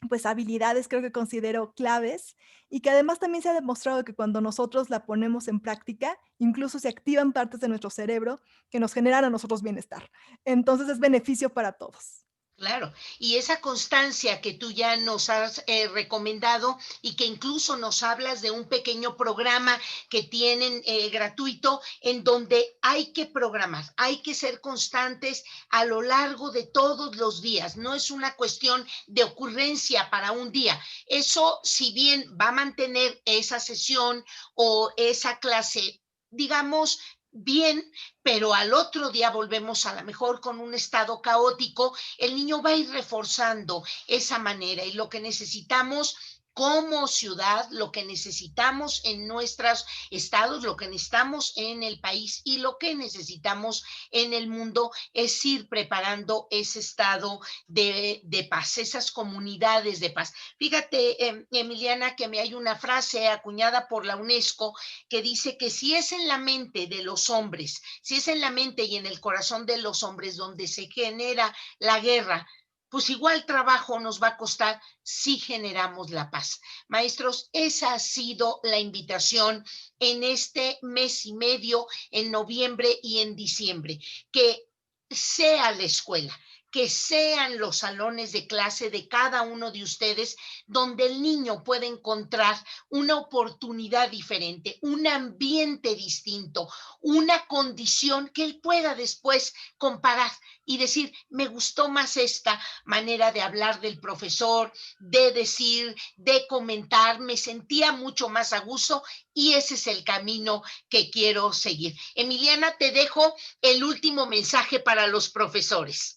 pues, habilidades creo que considero claves y que además también se ha demostrado que cuando nosotros la ponemos en práctica, incluso se activan partes de nuestro cerebro que nos generan a nosotros bienestar. Entonces es beneficio para todos. Claro, y esa constancia que tú ya nos has recomendado y que incluso nos hablas de un pequeño programa que tienen gratuito en donde hay que programar, hay que ser constantes a lo largo de todos los días. No es una cuestión de ocurrencia para un día. Eso, si bien va a mantener esa sesión o esa clase digamos, bien, pero al otro día volvemos a lo mejor con un estado caótico, el niño va a ir reforzando esa manera y lo que necesitamos como ciudad, lo que necesitamos en nuestros estados, lo que necesitamos en el país y lo que necesitamos en el mundo es ir preparando ese estado de paz, esas comunidades de paz. Fíjate, Emiliana, que me hay una frase acuñada por la UNESCO que dice que si es en la mente de los hombres, si es en la mente y en el corazón de los hombres donde se genera la guerra, pues igual trabajo nos va a costar si generamos la paz. Maestros, esa ha sido la invitación en este mes y medio, en noviembre y en diciembre, que sea la escuela, que sean los salones de clase de cada uno de ustedes, donde el niño puede encontrar una oportunidad diferente, un ambiente distinto, una condición que él pueda después comparar y decir, me gustó más esta manera de hablar del profesor, de decir, de comentar, me sentía mucho más a gusto y ese es el camino que quiero seguir. Emiliana, te dejo el último mensaje para los profesores.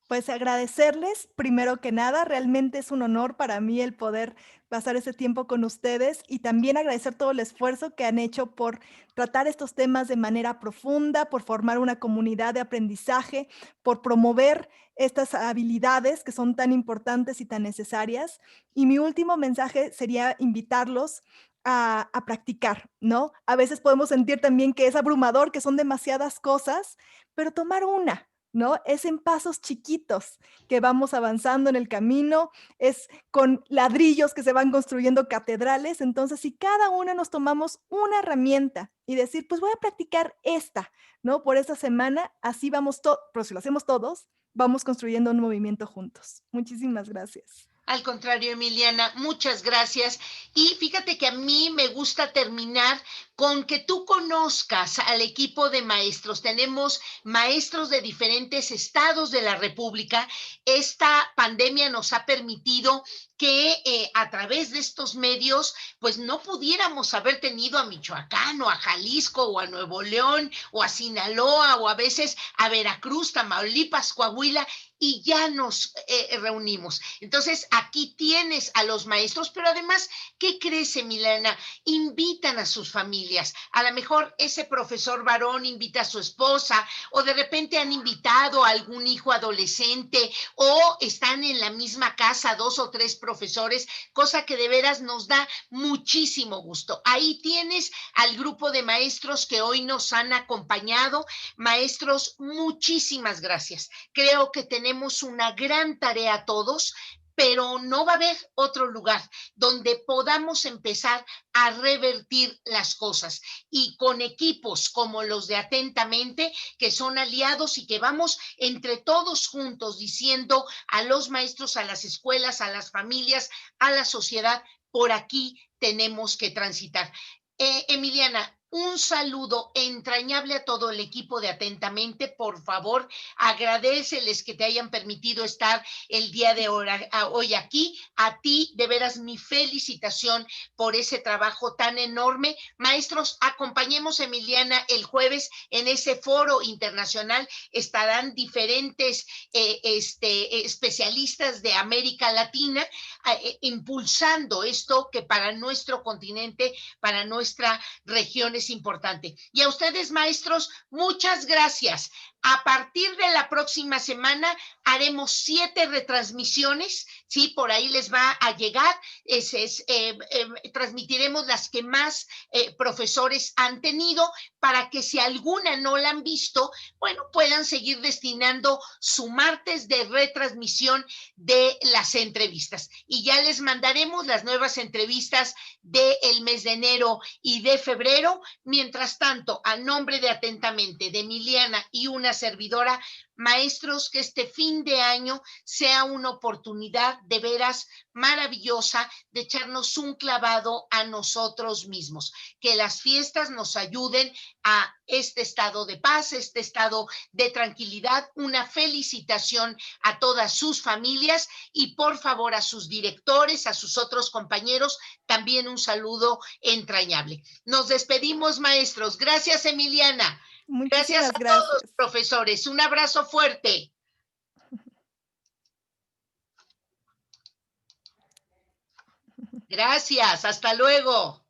Pues agradecerles, primero que nada, realmente es un honor para mí el poder pasar ese tiempo con ustedes y también agradecer todo el esfuerzo que han hecho por tratar estos temas de manera profunda, por formar una comunidad de aprendizaje, por promover estas habilidades que son tan importantes y tan necesarias. Y mi último mensaje sería invitarlos a practicar, ¿no? A veces podemos sentir también que es abrumador, que son demasiadas cosas, pero tomar una, ¿no? Es en pasos chiquitos que vamos avanzando en el camino, es con ladrillos que se van construyendo catedrales. Entonces, si cada uno nos tomamos una herramienta y decir, pues voy a practicar esta, ¿no? Por esta semana, así vamos todos, pero si lo hacemos todos, vamos construyendo un movimiento juntos. Muchísimas gracias. Al contrario, Emiliana, muchas gracias. Y fíjate que a mí me gusta terminar con que tú conozcas al equipo de maestros. Tenemos maestros de diferentes estados de la República. Esta pandemia nos ha permitido que a través de estos medios, pues no pudiéramos haber tenido a Michoacán o a Jalisco o a Nuevo León o a Sinaloa o a veces a Veracruz, Tamaulipas, Coahuila y ya nos reunimos. Entonces, aquí tienes a los maestros, pero además, ¿qué crees, Emiliana? Invitan a sus familias. A lo mejor ese profesor varón invita a su esposa o de repente han invitado a algún hijo adolescente o están en la misma casa 2 o 3 profesores, cosa que de veras nos da muchísimo gusto. Ahí tienes al grupo de maestros que hoy nos han acompañado. Maestros, muchísimas gracias. Creo que tenemos una gran tarea todos, pero no va a haber otro lugar donde podamos empezar a revertir las cosas y con equipos como los de Atentamente, que son aliados y que vamos entre todos juntos diciendo a los maestros, a las escuelas, a las familias, a la sociedad, por aquí tenemos que transitar. Emiliana, un saludo entrañable a todo el equipo de Atentamente. Por favor, agradeceles que te hayan permitido estar el día de hoy aquí. A ti, de veras, mi felicitación por ese trabajo tan enorme. Maestros, acompañemos a Emiliana el jueves en ese foro internacional. Estarán diferentes especialistas de América Latina impulsando esto que para nuestro continente, para nuestra región es importante. Y a ustedes, maestros, muchas gracias. A partir de la próxima semana haremos 7 retransmisiones, ¿sí? Por ahí les va a llegar. Transmitiremos las que más profesores han tenido para que si alguna no la han visto, bueno, puedan seguir destinando su martes de retransmisión de las entrevistas. Y ya les mandaremos las nuevas entrevistas del mes de enero y de febrero. Mientras tanto, a nombre de Atentamente, de Emiliana y una servidora, Maestros, que este fin de año sea una oportunidad de veras maravillosa de echarnos un clavado a nosotros mismos, que las fiestas nos ayuden a este estado de paz, este estado de tranquilidad. Una felicitación a todas sus familias y por favor a sus directores, a sus otros compañeros, también un saludo entrañable. Nos despedimos, maestros. Gracias, Emiliana. Gracias Muchísimas a todos, gracias. profesores. Un abrazo fuerte. Gracias. Hasta luego.